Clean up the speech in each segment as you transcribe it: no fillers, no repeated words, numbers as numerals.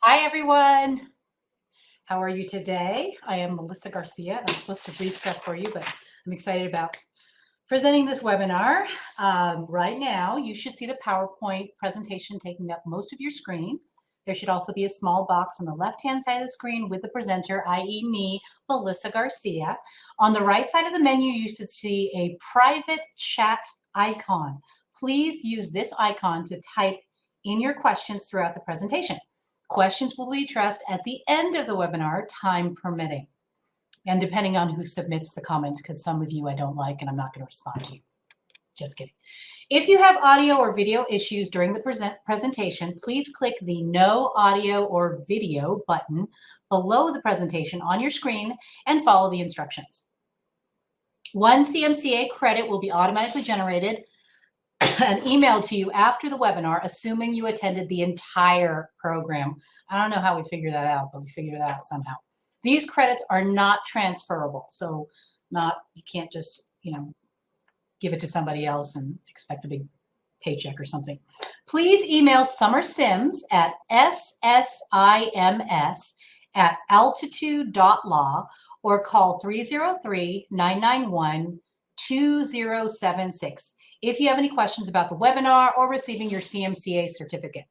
Hi, everyone. How are you today? I am Melissa Garcia. I'm supposed to read stuff for you, but I'm excited about presenting this webinar. Right now, you should see the PowerPoint presentation taking up most of your screen. There should also be a small box on the left-hand side of the screen with the presenter, i.e. me, Melissa Garcia. On the right side of the menu, you should see a private chat icon. Please use this icon to type in your questions throughout the presentation. Questions will be addressed at the end of the webinar, time permitting. And depending on who submits the comments, because some of you I don't like and I'm not going to respond to you. Just kidding. If you have audio or video issues during the presentation, please click the No Audio or Video button below the presentation on your screen and follow the instructions. One CMCA credit will be automatically generated and emailed to you after the webinar, assuming you attended the entire program. I don't know how we figure that out, but we figured that out somehow. These credits are not transferable. So you can't just, give it to somebody else and expect a big paycheck or something. Please email Summer Sims at ssims@altitude.law or call 303-991-2076 if you have any questions about the webinar or receiving your CMCA certificate.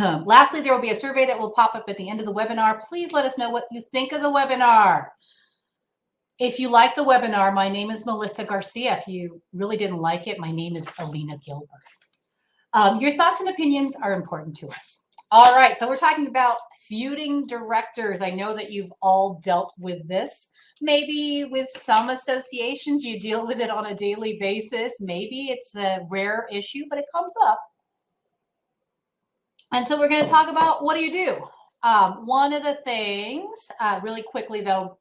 Lastly, there will be a survey that will pop up at the end of the webinar. Please let us know what you think of the webinar. If you like the webinar, my name is Melissa Garcia. If you really didn't like it, my name is Alina Gilbert. Your thoughts and opinions are important to us. All right, so we're talking about feuding directors. I know that you've all dealt with this. Maybe with some associations, you deal with it on a daily basis. Maybe it's a rare issue, but it comes up. And so we're going to talk about, what do you do? One of the things, really quickly though,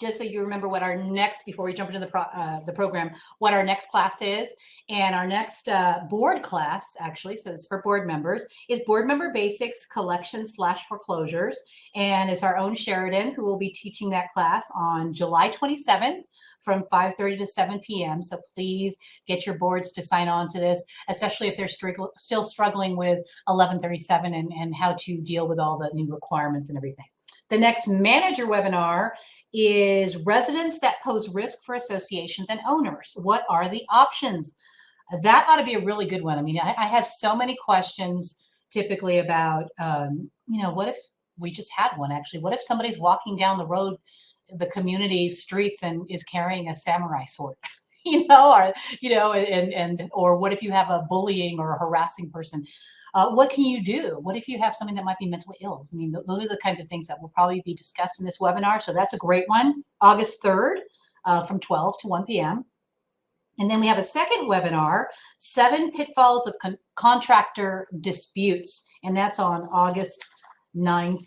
just so you remember what our next, before we jump into the program, what our next class is. And our next board class, actually, so it's for board members, is Board Member Basics Collection/Foreclosures. And it's our own Sheridan who will be teaching that class on July 27th from 5:30 to 7 p.m. So please get your boards to sign on to this, especially if they're still struggling with 1137 and how to deal with all the new requirements and everything. The next manager webinar is residents that pose risk for associations and owners. What are the options? That ought to be a really good one. I mean, I have so many questions typically about, what if we just had one actually? What if somebody's walking down the road, the community streets, and is carrying a samurai sword? Or what if you have a bullying or a harassing person? What can you do? What if you have something that might be mentally ill? I mean, those are the kinds of things that will probably be discussed in this webinar. So that's a great one, August 3rd from 12 to 1 p.m. And then we have a second webinar, 7 Pitfalls of Contractor Disputes. And that's on August 9th.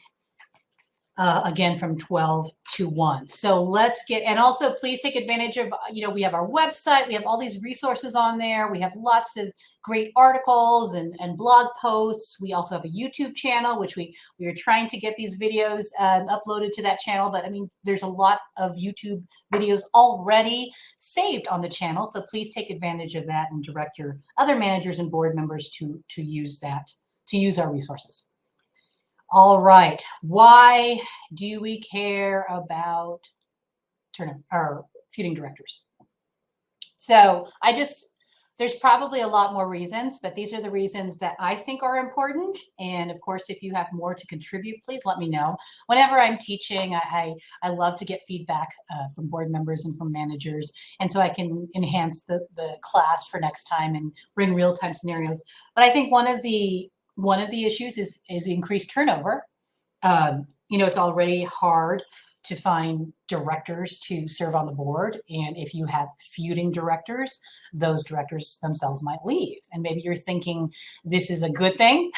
Again, from 12 to 1. So let's get, and also please take advantage of, we have our website. We have all these resources on there. We have lots of great articles and blog posts. We also have a YouTube channel, which we are trying to get these videos uploaded to that channel. But I mean, there's a lot of YouTube videos already saved on the channel. So please take advantage of that and direct your other managers and board members to use that, to use our resources. All right. Why do we care about feuding directors? So there's probably a lot more reasons, but these are the reasons that I think are important. And of course, if you have more to contribute, please let me know. Whenever I'm teaching, I love to get feedback from board members and from managers. And so I can enhance the class for next time and bring real-time scenarios. But I think one of the issues is increased turnover. It's already hard to find directors to serve on the board. And if you have feuding directors, those directors themselves might leave. And maybe you're thinking this is a good thing,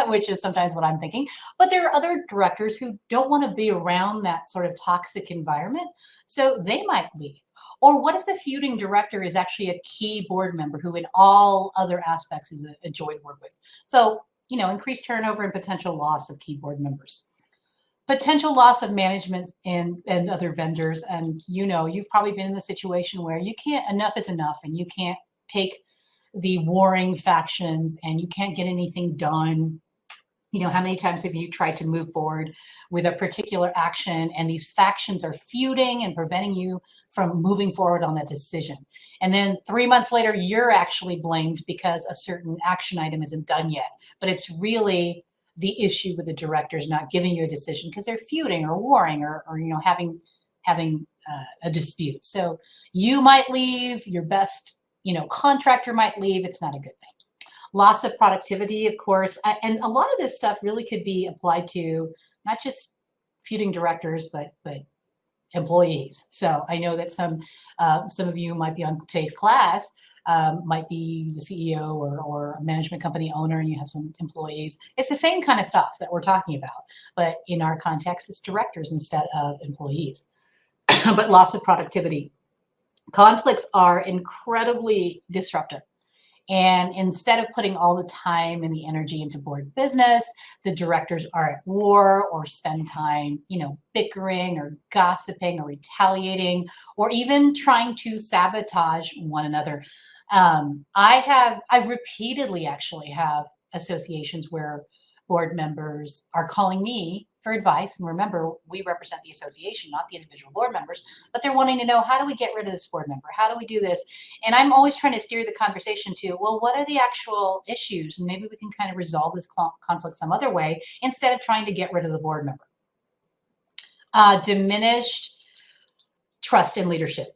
which is sometimes what I'm thinking. But there are other directors who don't want to be around that sort of toxic environment. So they might leave. Or what if the feuding director is actually a key board member who in all other aspects is a joy to work with? So, increased turnover and potential loss of key board members. Potential loss of management and other vendors. And, you've probably been in the situation where enough is enough and you can't take the warring factions and you can't get anything done. How many times have you tried to move forward with a particular action and these factions are feuding and preventing you from moving forward on that decision? And then 3 months later, you're actually blamed because a certain action item isn't done yet. But it's really the issue with the directors not giving you a decision because they're feuding or warring or having a dispute. So you might leave, your best, contractor might leave. It's not a good thing. Loss of productivity, of course, and a lot of this stuff really could be applied to not just feuding directors, but employees. So I know that some of you might be on today's class, might be the CEO or a management company owner, and you have some employees. It's the same kind of stuff that we're talking about, but in our context, it's directors instead of employees. But loss of productivity. Conflicts are incredibly disruptive. And instead of putting all the time and the energy into board business, the directors are at war or spend time, bickering or gossiping or retaliating, or even trying to sabotage one another. I repeatedly actually have associations where board members are calling me for advice. And remember, we represent the association, not the individual board members, but they're wanting to know, how do we get rid of this board member? How do we do this? And I'm always trying to steer the conversation to, well, what are the actual issues? And maybe we can kind of resolve this conflict some other way instead of trying to get rid of the board member. Diminished trust in leadership.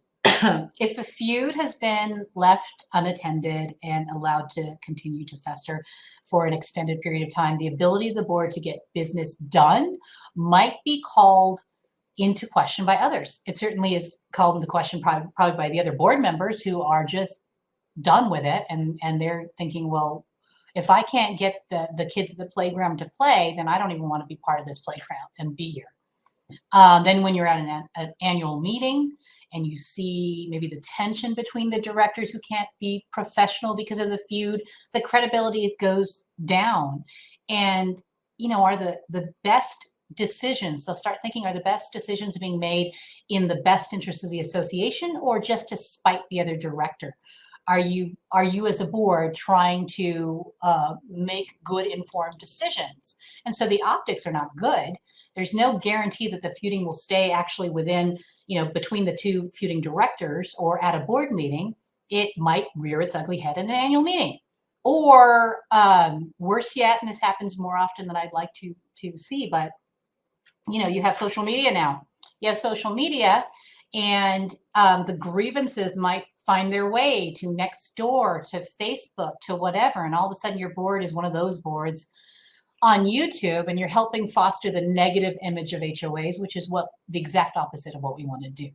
If a feud has been left unattended and allowed to continue to fester for an extended period of time, the ability of the board to get business done might be called into question by others. It certainly is called into question probably by the other board members who are just done with it. And they're thinking, well, if I can't get the kids at the playground to play, then I don't even want to be part of this playground and be here. Then when you're at an annual meeting and you see maybe the tension between the directors who can't be professional because of the feud, the credibility goes down. And, are the best decisions, they'll start thinking, are the best decisions being made in the best interest of the association or just to spite the other director? Are you as a board trying to make good informed decisions? And so the optics are not good. There's no guarantee that the feuding will stay actually within, between the two feuding directors or at a board meeting. It might rear its ugly head in an annual meeting. Or worse yet, and this happens more often than I'd like to see, but you have social media now. You have social media, and the grievances might find their way to Nextdoor, to Facebook, to whatever. And all of a sudden your board is one of those boards on YouTube, and you're helping foster the negative image of HOAs, which is what the exact opposite of what we want to do.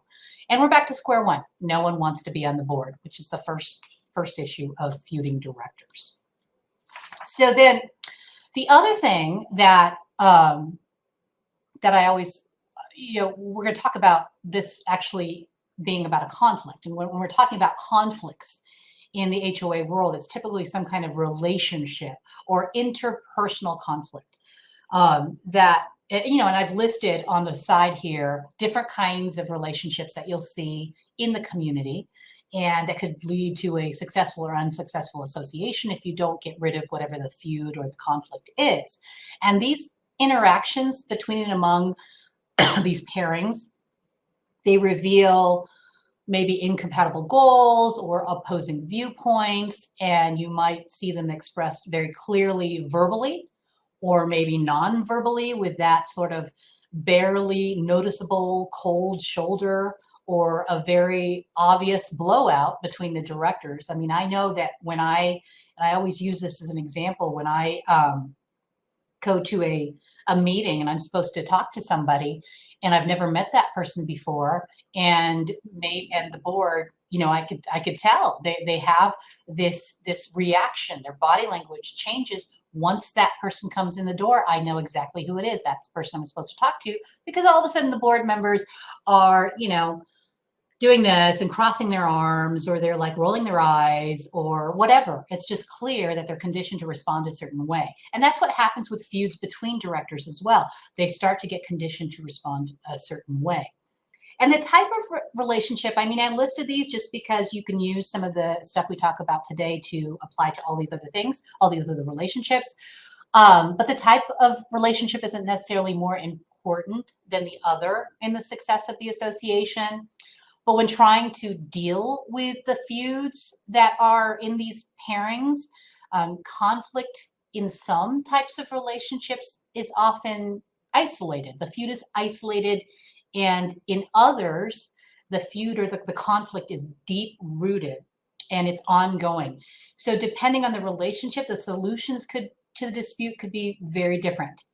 And we're back to square one. No one wants to be on the board, which is the first issue of feuding directors. So then the other thing that that I always, we're going to talk about this actually being about a conflict. And when we're talking about conflicts in the HOA world, it's typically some kind of relationship or interpersonal conflict that, and I've listed on the side here different kinds of relationships that you'll see in the community, and that could lead to a successful or unsuccessful association if you don't get rid of whatever the feud or the conflict is. And these interactions between and among these pairings, they reveal maybe incompatible goals or opposing viewpoints, and you might see them expressed very clearly verbally or maybe non-verbally with that sort of barely noticeable cold shoulder or a very obvious blowout between the directors. I mean, I know that when I always use this as an example, when I go to a meeting and I'm supposed to talk to somebody and I've never met that person before, and the board, I could tell they have this reaction. Their body language changes once that person comes in the door. I know exactly who it is. That's the person I'm supposed to talk to, because all of a sudden the board members are, doing this and crossing their arms, or they're like rolling their eyes or whatever. It's just clear that they're conditioned to respond a certain way. And that's what happens with feuds between directors as well. They start to get conditioned to respond a certain way. And the type of relationship, I listed these just because you can use some of the stuff we talk about today to apply to all these other things, all these other relationships. But the type of relationship isn't necessarily more important than the other in the success of the association. But when trying to deal with the feuds that are in these pairings, conflict in some types of relationships is often isolated. The feud is isolated, and in others, the feud or the conflict is deep rooted and it's ongoing. So depending on the relationship, the solutions to the dispute could be very different.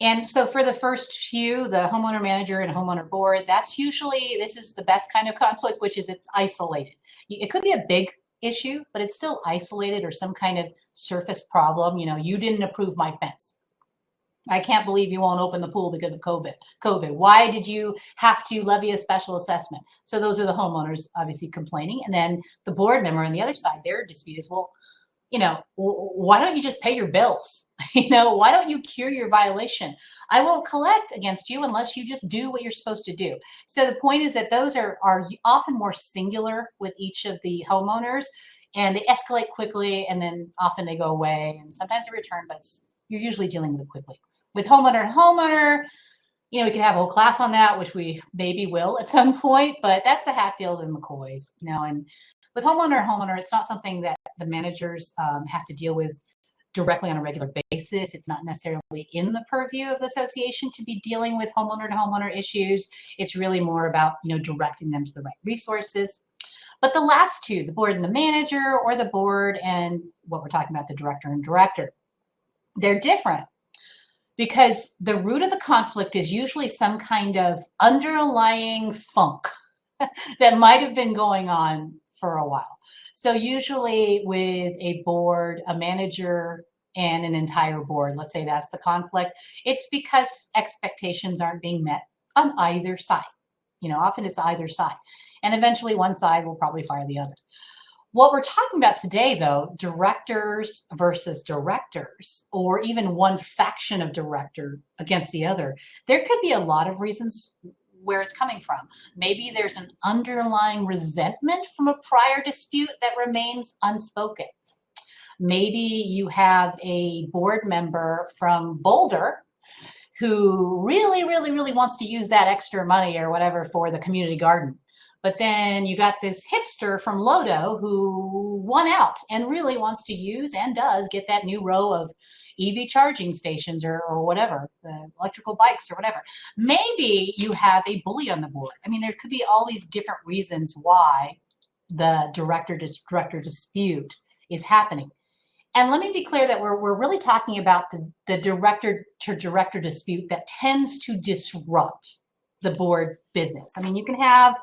And so for the first few, the homeowner manager and homeowner board, that's usually, this is the best kind of conflict, which is it's isolated. It could be a big issue, but it's still isolated or some kind of surface problem. You know, you didn't approve my fence. I can't believe you won't open the pool because of COVID. Why did you have to levy a special assessment? So those are the homeowners obviously complaining. And then the board member on the other side, their dispute is, well, you know, why don't you just pay your bills? You know, why don't you cure your violation? I won't collect against you unless you just do what you're supposed to do. So the point is that those are often more singular with each of the homeowners, and they escalate quickly, and then often they go away, and sometimes they return, but you're usually dealing with it quickly. With homeowner to homeowner, you know, we could have a whole class on that, which we maybe will at some point, but that's the Hatfield and McCoys, you know. And with homeowner, it's not something that the managers have to deal with directly on a regular basis. It's not necessarily in the purview of the association to be dealing with homeowner to homeowner issues. It's really more about, you know, directing them to the right resources. But the last two, the board and the manager, or the board and what we're talking about, the director and director, they're different, because the root of the conflict is usually some kind of underlying funk that might have been going on for a while. So usually with a board, a manager, and an entire board, let's say that's the conflict, it's because expectations aren't being met on either side. You know, often it's either side. And eventually one side will probably fire the other. What we're talking about today, though, directors versus directors, or even one faction of director against the other, there could be a lot of reasons where it's coming from. Maybe there's an underlying resentment from a prior dispute that remains unspoken. Maybe you have a board member from Boulder who really, really, really wants to use that extra money or whatever for the community garden. But then you got this hipster from Lodo who won out and really wants to use and does get that new row of EV charging stations or whatever, electrical bikes or whatever. Maybe you have a bully on the board. I mean, there could be all these different reasons why the director dispute is happening. And let me be clear that we're really talking about the director to director dispute that tends to disrupt the board business. I mean, you can have,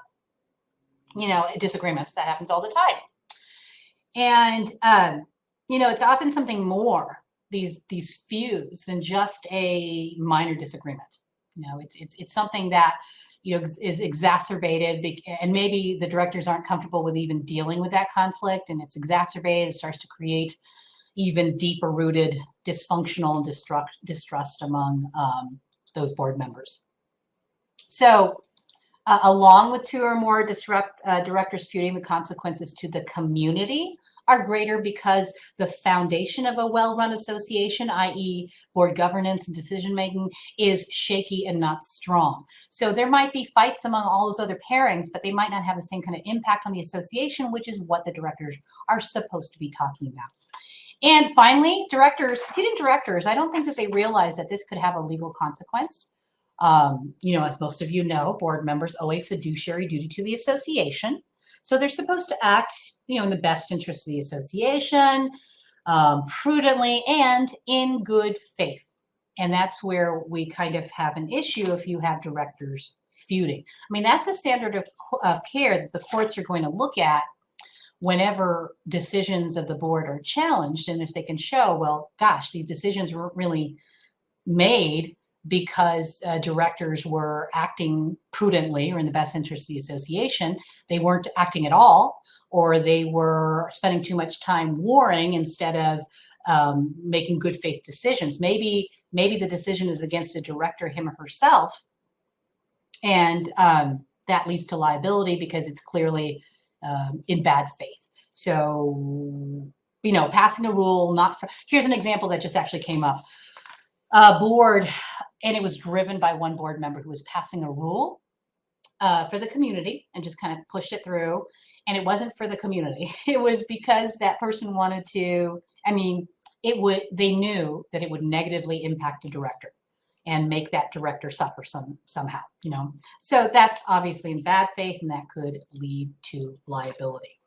you know, disagreements. That happens all the time. And, you know, it's often something more, these feuds, than just a minor disagreement. You know, it's something that, you know, is exacerbated, and maybe the directors aren't comfortable with even dealing with that conflict, and it's exacerbated. It starts to create even deeper rooted dysfunctional and distrust among those board members. So along with two or more directors feuding, the consequences to the community are greater because the foundation of a well-run association, i.e. board governance and decision-making, is shaky and not strong. So there might be fights among all those other pairings, but they might not have the same kind of impact on the association, which is what the directors are supposed to be talking about. And finally, feuding directors, I don't think that they realize that this could have a legal consequence. You know, as most of you know, board members owe a fiduciary duty to the association. So they're supposed to act, you know, in the best interest of the association, prudently and in good faith. And that's where we kind of have an issue if you have directors feuding. I mean, that's the standard of care that the courts are going to look at whenever decisions of the board are challenged. And if they can show, well, gosh, these decisions weren't really made because directors were acting prudently or in the best interest of the association, they weren't acting at all, or they were spending too much time warring instead of making good faith decisions. Maybe the decision is against the director, him or herself, and that leads to liability because it's clearly in bad faith. So passing a rule, not for, here's an example that just actually came up. A board, and it was driven by one board member who was passing a rule for the community and just kind of pushed it through. And it wasn't for the community. It was because that person wanted to, they knew that it would negatively impact the director and make that director suffer somehow, So that's obviously in bad faith, and that could lead to liability.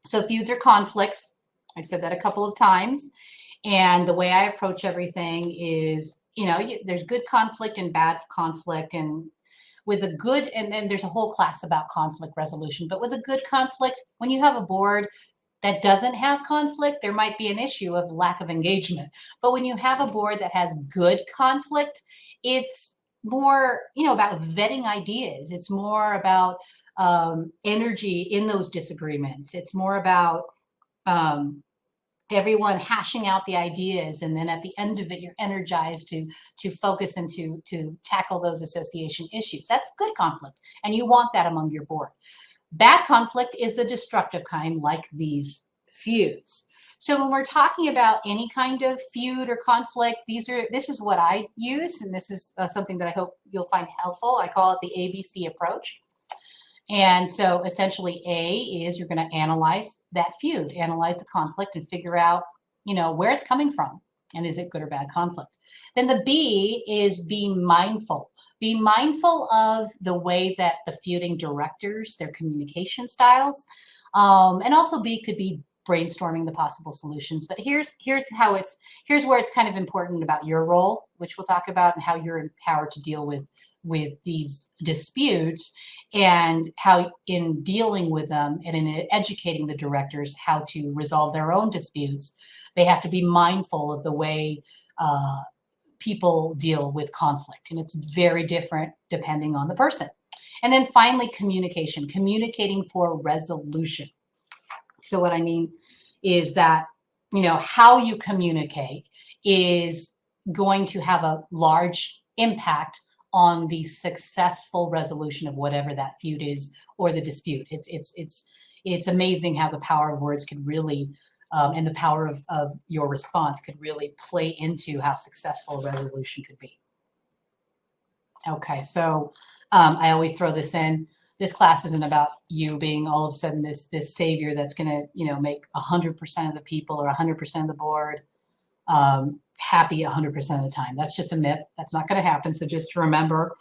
So feuds are conflicts. I've said that a couple of times. And the way I approach everything is, there's good conflict and bad conflict. And with a good, and then there's a whole class about conflict resolution, but with a good conflict, when you have a board that doesn't have conflict, there might be an issue of lack of engagement. But when you have a board that has good conflict, it's more, about vetting ideas. It's more about energy in those disagreements. It's more about everyone hashing out the ideas, and then at the end of it, you're energized to focus and to tackle those association issues. That's good conflict, and you want that among your board. Bad conflict is the destructive kind, like these feuds. So when we're talking about any kind of feud or conflict, this is what I use, and this is something that I hope you'll find helpful. I call it the ABC approach. And so essentially A is you're going to analyze that feud, analyze the conflict, and figure out, where it's coming from. And is it good or bad conflict? Then the B is being mindful. Be mindful of the way that the feuding directors, their communication styles, and also B could be brainstorming the possible solutions. But here's where it's kind of important about your role, which we'll talk about, and how you're empowered to deal with these disputes, and how in dealing with them and in educating the directors how to resolve their own disputes, they have to be mindful of the way people deal with conflict. And it's very different depending on the person. And then finally, communicating for resolution. So what I mean is that, how you communicate is going to have a large impact on the successful resolution of whatever that feud is or the dispute. It's amazing how the power of words could really, and the power of your response could really play into how successful a resolution could be. Okay, so I always throw this in. This class isn't about you being all of a sudden this savior that's going to, make 100% of the people or 100% of the board happy 100% of the time. That's just a myth. That's not going to happen. So just remember,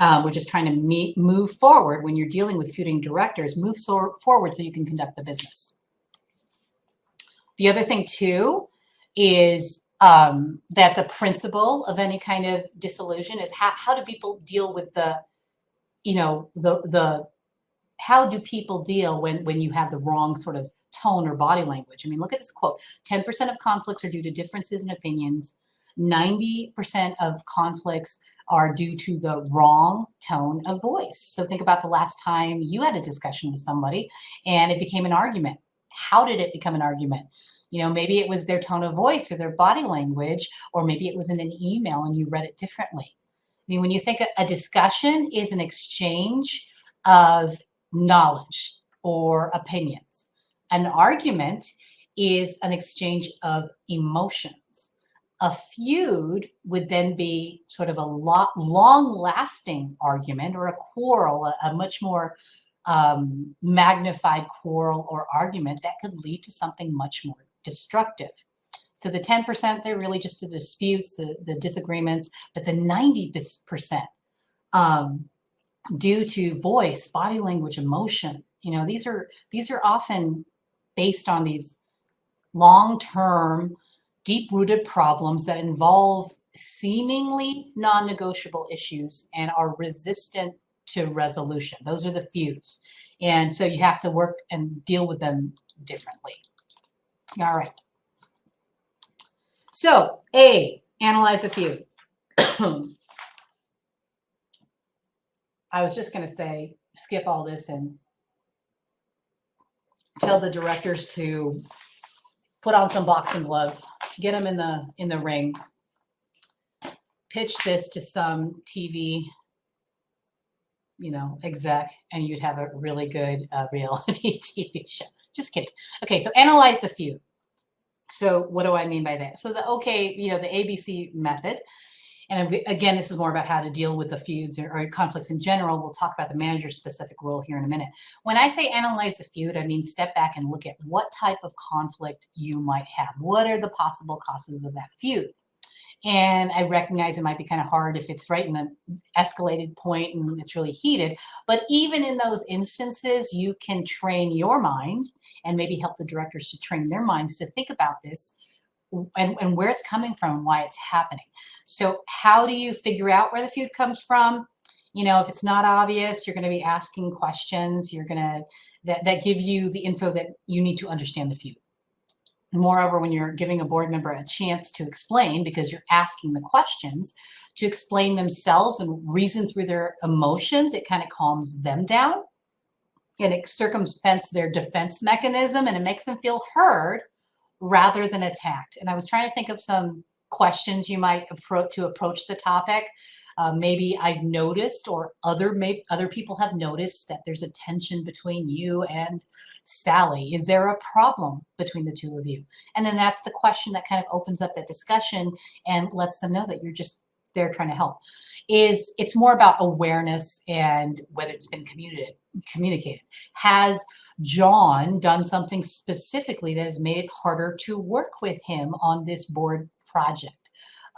we're just trying to move forward when you're dealing with feuding directors. Move forward so you can conduct the business. The other thing too is that's a principle of any kind of dissolution is how do people deal with how do people deal when you have the wrong sort of tone or body language? Look at this quote. 10% of conflicts are due to differences in opinions. 90% of conflicts are due to the wrong tone of voice. So think about the last time you had a discussion with somebody and it became an argument. How did it become an argument? Maybe it was their tone of voice or their body language, or maybe it was in an email and you read it differently. When you think a discussion is an exchange of knowledge or opinions, an argument is an exchange of emotions. A feud would then be sort of a long-lasting argument or a quarrel, a much more magnified quarrel or argument that could lead to something much more destructive. So the 10%, they're really just the disputes, the disagreements, but the 90% due to voice, body language, emotion, these are often based on these long-term, deep-rooted problems that involve seemingly non-negotiable issues and are resistant to resolution. Those are the feuds. And so you have to work and deal with them differently. All right. So A, analyze the feud. I was just going to say, skip all this and tell the directors to put on some boxing gloves, get them in the ring, pitch this to some TV, exec, and you'd have a really good reality TV show. Just kidding. Okay, so analyze the feud. So what do I mean by that? So the the ABC method, and again, this is more about how to deal with the feuds or conflicts in general. We'll talk about the manager's specific role here in a minute. When I say analyze the feud, I mean step back and look at what type of conflict you might have. What are the possible causes of that feud? And I recognize it might be kind of hard if it's right in an escalated point and it's really heated. But even in those instances, you can train your mind and maybe help the directors to train their minds to think about this and where it's coming from and why it's happening. So how do you figure out where the feud comes from? If it's not obvious, you're going to be asking questions. You're going to that give you the info that you need to understand the feud. Moreover, when you're giving a board member a chance to explain, because you're asking the questions to explain themselves and reason through their emotions, it kind of calms them down and it circumvents their defense mechanism and it makes them feel heard rather than attacked. And I was trying to think of some questions you might approach the topic. Maybe I've noticed, or other people have noticed, that there's a tension between you and Sally. Is there a problem between the two of you? And then that's the question that kind of opens up that discussion and lets them know that you're just there trying to help. It's more about awareness and whether it's been communicated. Has John done something specifically that has made it harder to work with him on this board project?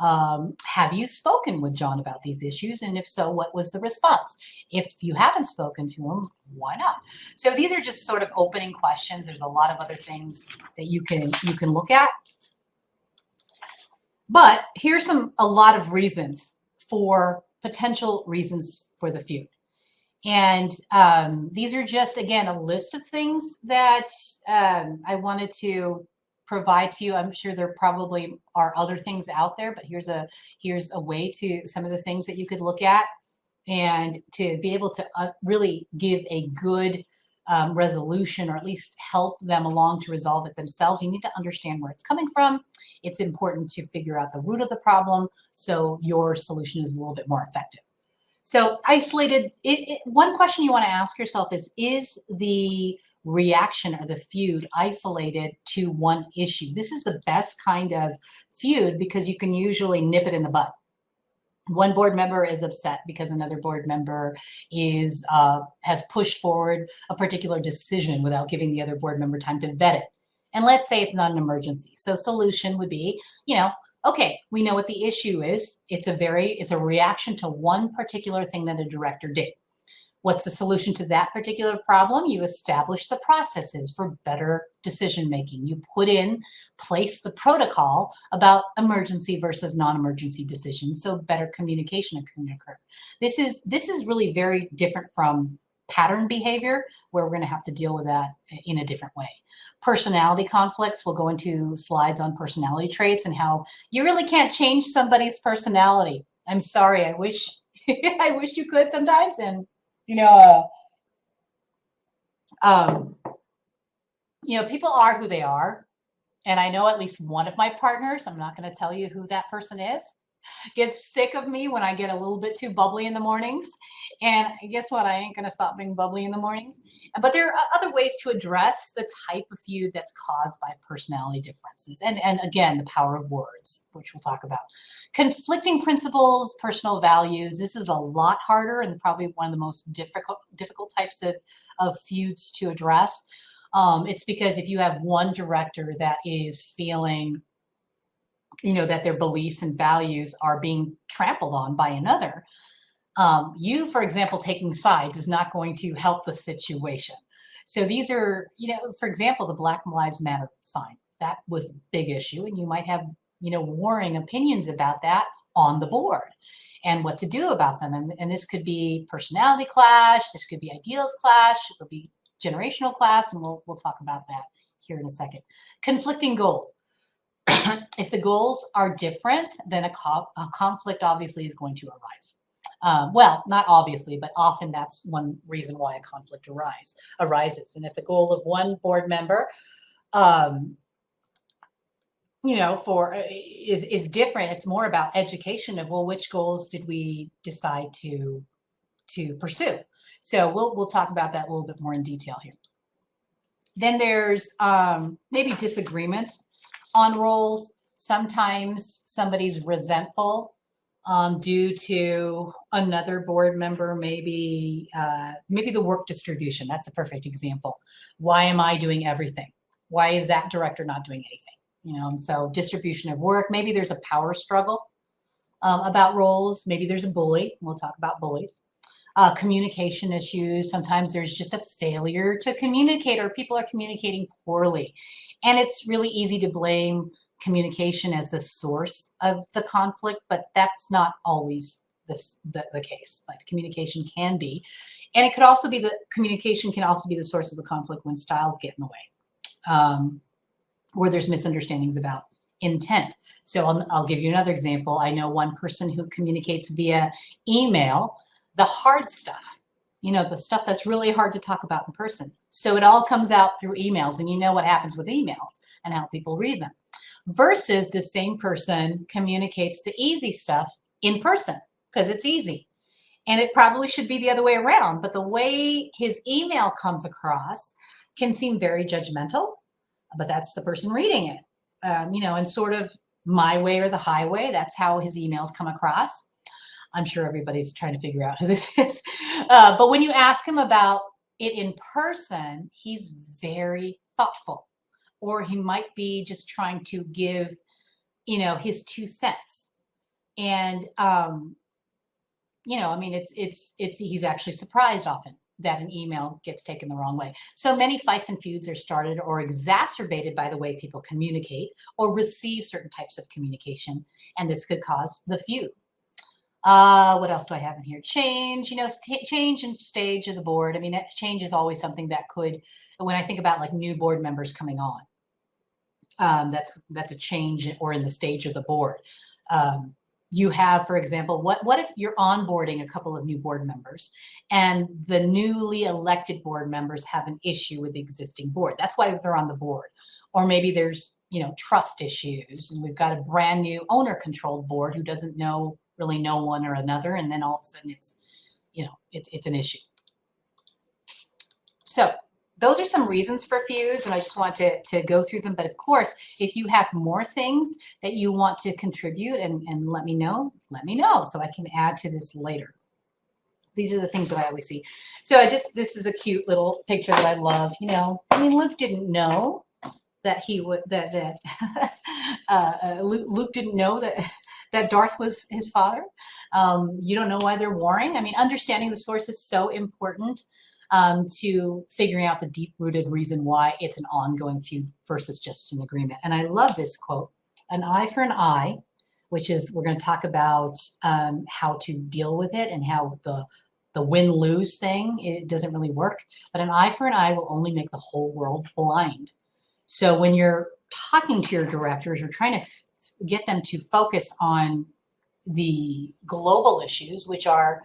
Have you spoken with John about these issues? And if so, what was the response? If you haven't spoken to him, why not? So these are just sort of opening questions. There's a lot of other things that you can look at. But here's a lot of reasons for potential reasons for the feud. And these are just, again, a list of things that I wanted to provide to you. I'm sure there probably are other things out there, but here's a way to some of the things that you could look at and to be able to really give a good resolution, or at least help them along to resolve it themselves. You need to understand where it's coming from. It's important to figure out the root of the problem so your solution is a little bit more effective. So isolated, one question you want to ask yourself is the reaction or the feud isolated to one issue? This is the best kind of feud because you can usually nip it in the bud. One board member is upset because another board member has pushed forward a particular decision without giving the other board member time to vet it. And let's say it's not an emergency. So solution would be, okay, we know what the issue is. It's a reaction to one particular thing that a director did. What's the solution to that particular problem? You establish the processes for better decision making. You place the protocol about emergency versus non-emergency decisions, so better communication can occur. This is really very different from pattern behavior, where we're going to have to deal with that in a different way. Personality conflicts, we'll go into slides on personality traits and how you really can't change somebody's personality. I'm sorry, I wish I wish you could sometimes, and people are who they are. And I know at least one of my partners, I'm not going to tell you who that person is, gets sick of me when I get a little bit too bubbly in the mornings. And guess what? I ain't going to stop being bubbly in the mornings. But there are other ways to address the type of feud that's caused by personality differences. And again, the power of words, which we'll talk about. Conflicting principles, personal values. This is a lot harder and probably one of the most difficult types of feuds to address. It's because if you have one director that is feeling that their beliefs and values are being trampled on by another, you, for example, taking sides is not going to help the situation. So these are, for example, the Black Lives Matter sign. That was a big issue, and you might have, warring opinions about that on the board and what to do about them. And this could be personality clash. This could be ideals clash. It could be generational clash, and we'll talk about that here in a second. Conflicting goals. If the goals are different, then a conflict obviously is going to arise. Well, not obviously, but often that's one reason why a conflict arises. And if the goal of one board member, is different, it's more about education of, well, which goals did we decide to pursue? So we'll talk about that a little bit more in detail here. Then there's maybe disagreement on roles. Sometimes somebody's resentful due to another board member, maybe the work distribution. That's a perfect example. Why am I doing everything? Why is that director not doing anything? You know, and so distribution of work. Maybe there's a power struggle about roles. Maybe there's a bully. We'll talk about bullies. Communication issues. Sometimes there's just a failure to communicate, or people are communicating poorly. And it's really easy to blame communication as the source of the conflict, but that's not always the case. But communication can be. And it could also be communication can also be the source of the conflict when styles get in the way, or there's misunderstandings about intent. So I'll give you another example. I know one person who communicates via email, the hard stuff, you know, the stuff that's really hard to talk about in person. So it all comes out through emails, and you know what happens with emails and how people read them. Versus the same person communicates the easy stuff in person because it's easy. And it probably should be the other way around. But the way his email comes across can seem very judgmental, but that's the person reading it. You know, and sort of my way or the highway, that's how his emails come across. I'm sure everybody's trying to figure out who this is. But when you ask him about it in person, he's very thoughtful, or he might be just trying to give, you know, his 2 cents. And, you know, I mean, he's actually surprised often that an email gets taken the wrong way. So many fights and feuds are started or exacerbated by the way people communicate or receive certain types of communication. And this could cause the feud. What else do I have in here? Change, you know, change and stage of the board. I mean, change is always something that could, when I think about like new board members coming on, that's a change or in the stage of the board. You have, for example, what if you're onboarding a couple of new board members and the newly elected board members have an issue with the existing board? That's why they're on the board. Or maybe there's, you know, trust issues, and we've got a brand new owner controlled board who doesn't really know one or another. And then all of a sudden it's, you know, it's an issue. So those are some reasons for feuds, and I just want to go through them. But of course, if you have more things that you want to contribute and let me know so I can add to this later. These are the things that I always see. So this is a cute little picture that I love. You know, I mean, Luke didn't know that Luke didn't know that Darth was his father. You don't know why they're warring. I mean, understanding the source is so important to figuring out the deep-rooted reason why it's an ongoing feud versus just an agreement. And I love this quote, an eye for an eye, which is, we're going to talk about how to deal with it and how the win-lose thing, it doesn't really work. But an eye for an eye will only make the whole world blind. So when you're talking to your directors, you're trying to get them to focus on the global issues, which are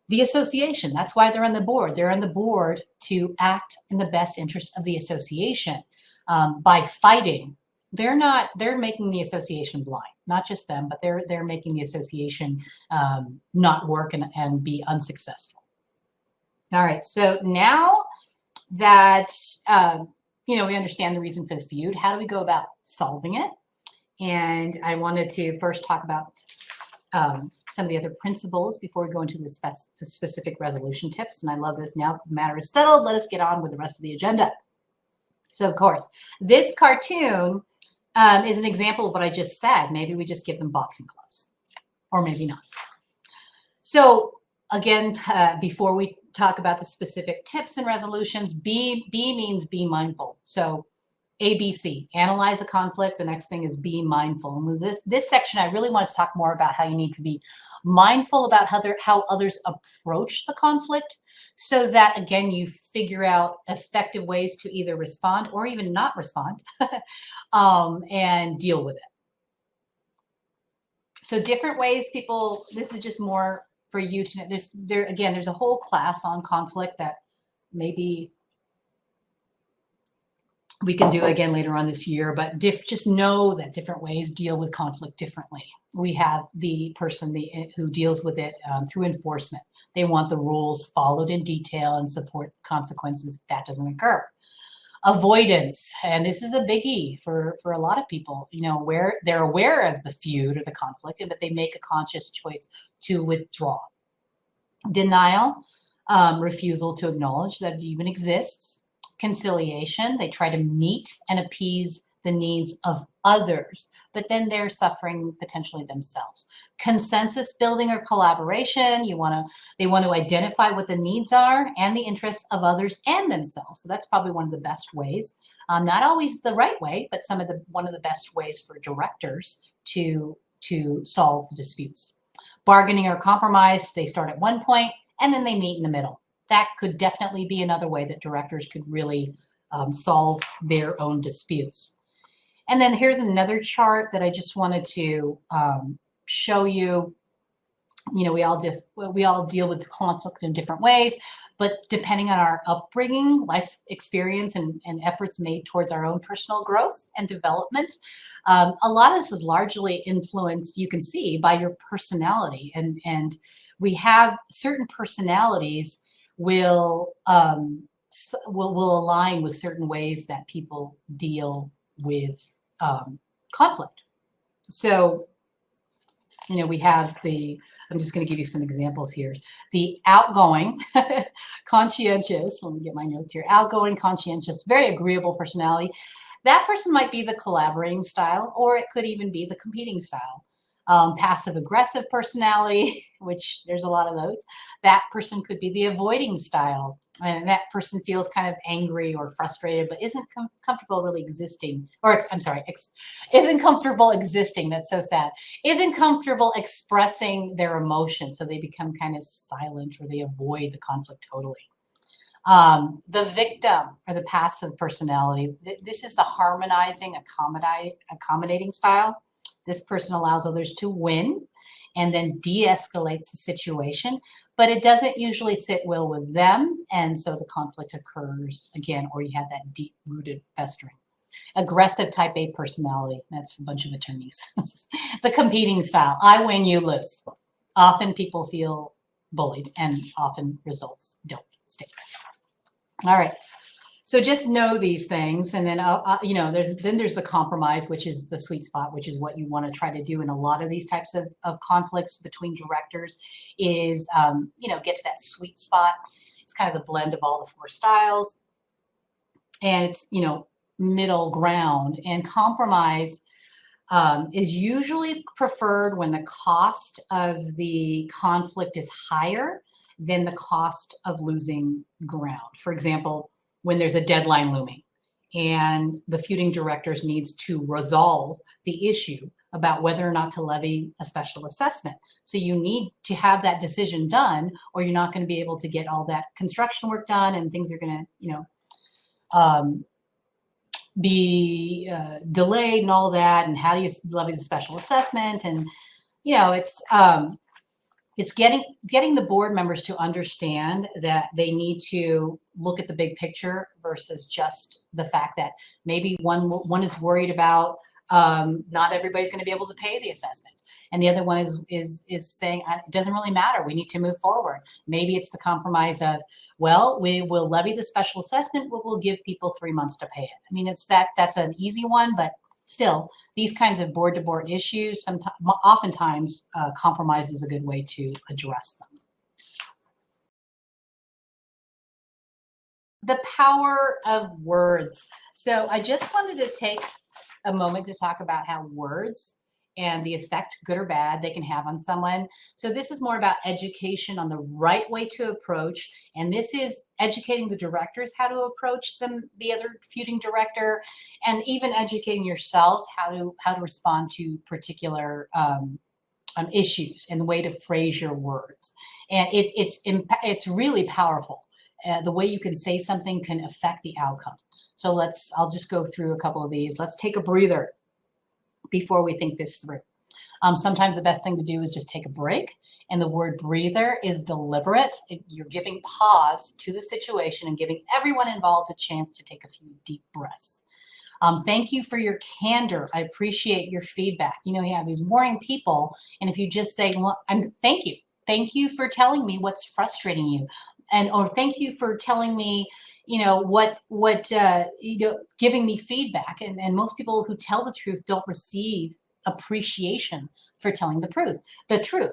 the association. That's why they're on the board. They're on the board to act in the best interest of the association. By fighting, they're making the association blind. Not just them, but they're making the association not work and be unsuccessful. All right, so now that you know, we understand the reason for the feud, how do we go about solving it? And I wanted to first talk about some of the other principles before we go into the specific resolution tips. And I love this. Now the matter is settled, let us get on with the rest of the agenda. So of course, this cartoon is an example of what I just said. Maybe we just give them boxing gloves, or maybe not. So again, before we talk about the specific tips and resolutions, B means be mindful. So ABC, analyze the conflict. The next thing is be mindful. And with this section, I really want to talk more about how you need to be mindful about how others approach the conflict, so that, again, you figure out effective ways to either respond or even not respond and deal with it. So different ways people, this is just more for you to know. There's a whole class on conflict that maybe we can do again later on this year, but just know that different ways deal with conflict differently. We have the person who deals with it through enforcement. They want the rules followed in detail and support consequences if that doesn't occur. Avoidance, and this is a biggie for a lot of people, where they're aware of the feud or the conflict, but they make a conscious choice to withdraw. Denial, refusal to acknowledge that it even exists. Conciliation, they try to meet and appease the needs of others, but then they're suffering potentially themselves. Consensus building or collaboration, they want to identify what the needs are and the interests of others and themselves. So that's probably one of the best ways. Not always the right way, but one of the best ways for directors to solve the disputes. Bargaining or compromise, they start at one point and then they meet in the middle. That could definitely be another way that directors could really solve their own disputes. And then here's another chart that I just wanted to show you. We all deal with conflict in different ways, but depending on our upbringing, life experience, and efforts made towards our own personal growth and development, a lot of this is largely influenced, you can see, by your personality. And we have certain personalities will align with certain ways that people deal with conflict. So, we have I'm just going to give you some examples here. The outgoing, conscientious, let me get my notes here. Outgoing, conscientious, very agreeable personality. That person might be the collaborating style, or it could even be the competing style. Passive aggressive personality, which there's a lot of those. That person could be the avoiding style. And that person feels kind of angry or frustrated, but isn't comfortable really existing. Or I'm sorry, isn't comfortable existing. That's so sad. Isn't comfortable expressing their emotions. So they become kind of silent, or they avoid the conflict totally. The victim, or the passive personality. This is the harmonizing, accommodating style. This person allows others to win and then de-escalates the situation, but it doesn't usually sit well with them. And so the conflict occurs again, or you have that deep-rooted festering. Aggressive type A personality. That's a bunch of attorneys. The competing style. I win, you lose. Often people feel bullied, and often results don't stick. All right. So just know these things, and then there's the compromise, which is the sweet spot, which is what you want to try to do in a lot of these types of conflicts between directors. Is get to that sweet spot. It's kind of the blend of all the four styles, and it's middle ground. And compromise is usually preferred when the cost of the conflict is higher than the cost of losing ground. For example, when there's a deadline looming and the feuding directors needs to resolve the issue about whether or not to levy a special assessment. So you need to have that decision done, or you're not going to be able to get all that construction work done, and things are going to, be delayed and all that. And how do you levy the special assessment? And, it's getting the board members to understand that they need to look at the big picture versus just the fact that maybe one is worried about not everybody's going to be able to pay the assessment, and the other one is saying it doesn't really matter. We need to move forward. Maybe it's the compromise of, well, we will levy the special assessment, but we'll give people 3 months to pay it. I mean, that's an easy one, but still, these kinds of board-to-board issues, oftentimes, compromise is a good way to address them. The power of words. So I just wanted to take a moment to talk about how words and the effect, good or bad, they can have on someone. So this is more about education on the right way to approach. And this is educating the directors how to approach the other feuding director, and even educating yourselves how to respond to particular issues and the way to phrase your words. And it's really powerful. The way you can say something can affect the outcome. So I'll just go through a couple of these. Let's take a breather before we think this through. Sometimes the best thing to do is just take a break. And the word breather is deliberate. You're giving pause to the situation and giving everyone involved a chance to take a few deep breaths. Thank you for your candor. I appreciate your feedback. You have these warring people. And if you just say, well, thank you. Thank you for telling me what's frustrating you. Or thank you for telling me, giving me feedback. And most people who tell the truth don't receive appreciation for telling the truth.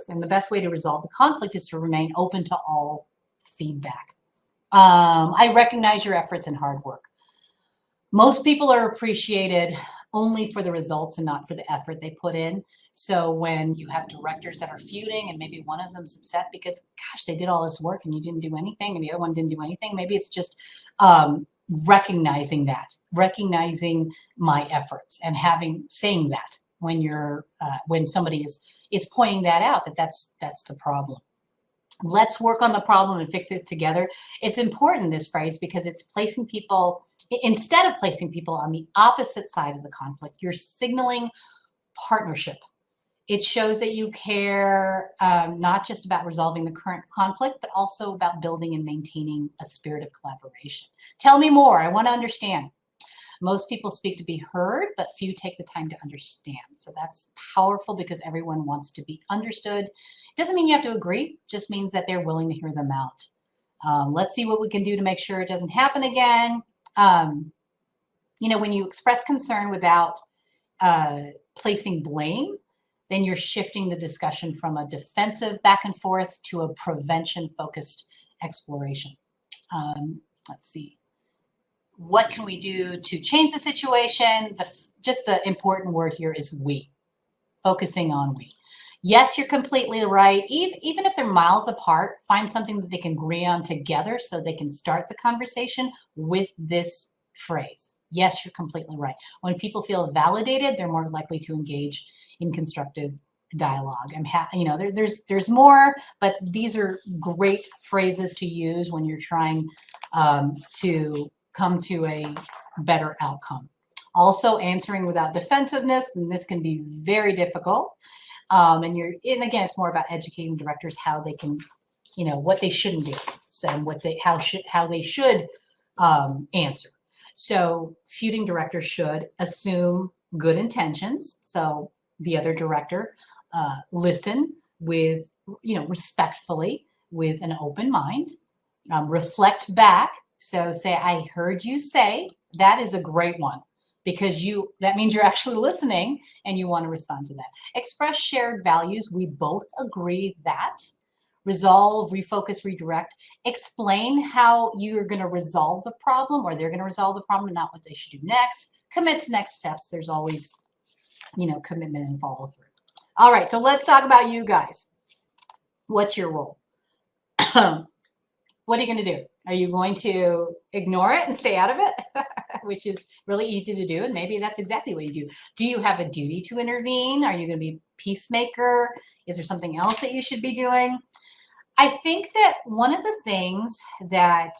And the best way to resolve the conflict is to remain open to all feedback. I recognize your efforts and hard work. Most people are appreciated only for the results and not for the effort they put in. So when you have directors that are feuding and maybe one of them's upset because, gosh, they did all this work and you didn't do anything and the other one didn't do anything, maybe it's just recognizing my efforts and saying that when somebody is pointing that out, that's the problem. Let's work on the problem and fix it together. It's important, this phrase, because it's placing people, instead of placing people on the opposite side of the conflict, you're signaling partnership. It shows that you care not just about resolving the current conflict, but also about building and maintaining a spirit of collaboration. Tell me more. I want to understand. Most people speak to be heard, but few take the time to understand. So that's powerful because everyone wants to be understood. It doesn't mean you have to agree, it just means that they're willing to hear them out. Let's see what we can do to make sure it doesn't happen again. When you express concern without placing blame, then you're shifting the discussion from a defensive back and forth to a prevention-focused exploration. Let's see. What can we do to change the situation? Just the important word here is we. Focusing on we. Yes, you're completely right. Even if they're miles apart, find something that they can agree on together so they can start the conversation with this phrase. Yes, you're completely right. When people feel validated, they're more likely to engage in constructive dialogue. There's more, but these are great phrases to use when you're trying to come to a better outcome. Also, answering without defensiveness, and this can be very difficult. And again, it's more about educating directors how they can, what they shouldn't do, and how they should answer. So, feuding directors should assume good intentions. So the other director listen with, respectfully, with an open mind, reflect back. So say, I heard you say, that is a great one, because that means you're actually listening and you want to respond to that. Express shared values. We both agree that. Resolve, refocus, redirect. Explain how you're going to resolve the problem, or they're going to resolve the problem, and not what they should do next. Commit to next steps. There's always, commitment and follow through. All right, so let's talk about you guys. What's your role? What are you going to do? Are you going to ignore it and stay out of it? Which is really easy to do, and maybe that's exactly what you do. Do you have a duty to intervene? Are you going to be peacemaker? Is there something else that you should be doing? I think that one of the things that,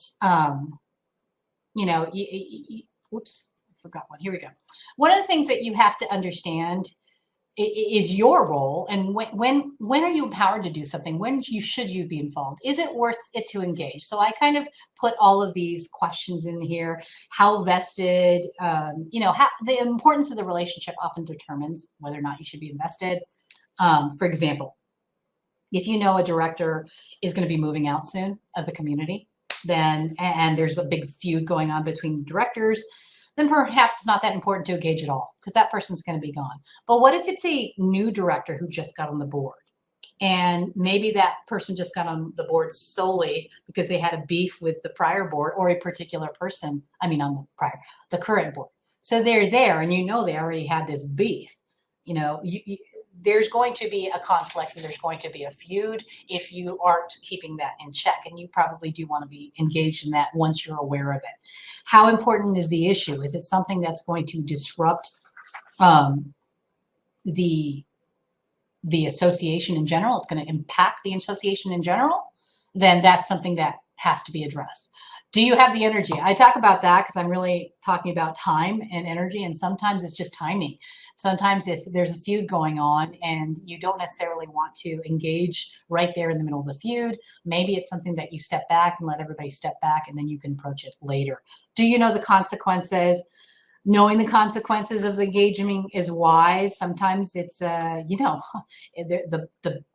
whoops, I forgot one. Here we go. One of the things that you have to understand is your role, and when are you empowered to do something? When should you be involved? Is it worth it to engage? So I kind of put all of these questions in here. How vested, how the importance of the relationship often determines whether or not you should be invested. For example, if you know a director is going to be moving out soon of the community, and there's a big feud going on between directors, then perhaps it's not that important to engage at all, because that person's going to be gone. But what if it's a new director who just got on the board? And maybe that person just got on the board solely because they had a beef with the prior board or a particular person, the current board. So they're there, and they already had this beef. There's going to be a conflict and there's going to be a feud if you aren't keeping that in check. And you probably do want to be engaged in that once you're aware of it. How important is the issue? Is it something that's going to disrupt the association in general? It's going to impact the association in general? Then that's something that has to be addressed. Do you have the energy? I talk about that because I'm really talking about time and energy, and sometimes it's just timing. Sometimes if there's a feud going on and you don't necessarily want to engage right there in the middle of the feud, maybe it's something that you step back and let everybody step back, and then you can approach it later. Do you know the consequences? Knowing the consequences of the engagement is wise. Sometimes it's, the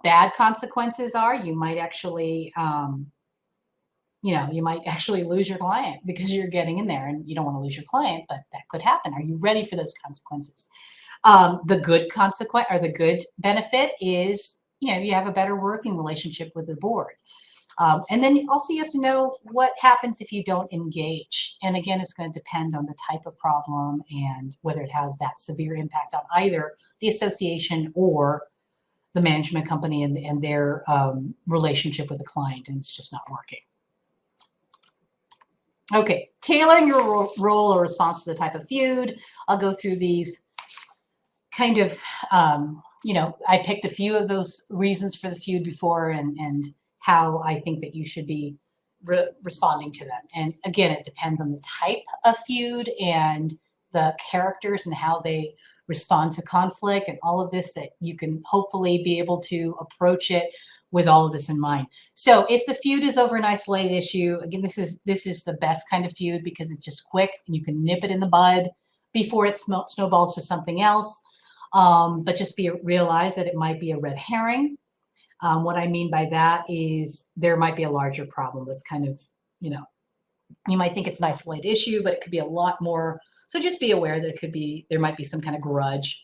bad consequences are you might actually you might actually lose your client because you're getting in there, and you don't want to lose your client, but that could happen. Are you ready for those consequences? The good consequence, or the good benefit, is you have a better working relationship with the board. And then also you have to know what happens if you don't engage. And again, it's going to depend on the type of problem and whether it has that severe impact on either the association or the management company and their relationship with the client, and it's just not working. Okay, tailoring your role or response to the type of feud. I'll go through these kind of, I picked a few of those reasons for the feud before, and how I think that you should be responding to them. And again, it depends on the type of feud and the characters and how they respond to conflict and all of this, that you can hopefully be able to approach it with all of this in mind. So if the feud is over an isolated issue, again, this is the best kind of feud because it's just quick and you can nip it in the bud before it snowballs to something else. But just realize that it might be a red herring. What I mean by that is there might be a larger problem that's kind of, you might think it's an isolated issue, but it could be a lot more. So just be aware that there might be some kind of grudge.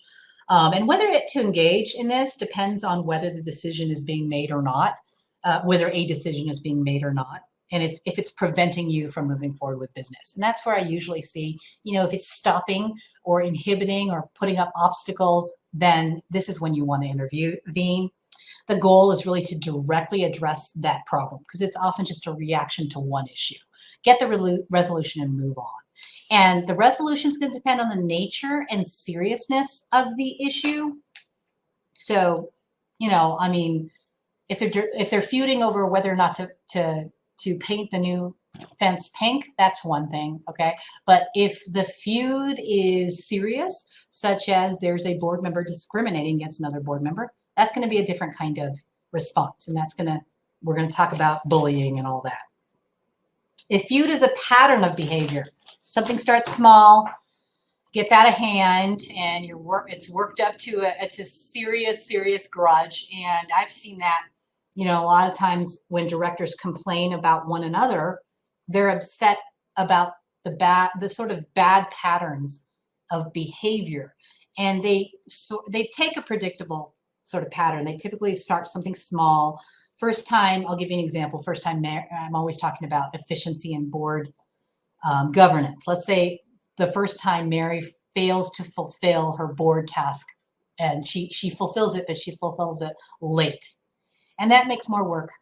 And whether to engage in this depends on whether the decision is being made or not, whether a decision is being made or not. And if it's preventing you from moving forward with business. And that's where I usually see, if it's stopping or inhibiting or putting up obstacles, then this is when you want to intervene. The goal is really to directly address that problem because it's often just a reaction to one issue. Get the resolution and move on. And the resolution is going to depend on the nature and seriousness of the issue. So, if they're feuding over whether or not to paint the new fence pink, that's one thing, okay? But if the feud is serious, such as there's a board member discriminating against another board member, that's going to be a different kind of response. And we're going to talk about bullying and all that. If feud is a pattern of behavior, something starts small, gets out of hand, and it's worked up to a serious grudge. And I've seen that, a lot of times when directors complain about one another, they're upset about the sort of bad patterns of behavior. And they take a predictable sort of pattern. They typically start something small. First time, I'll give you an example. First time, I'm always talking about efficiency and board governance. Let's say the first time Mary fails to fulfill her board task, and she fulfills it, but she fulfills it late. And that makes more work,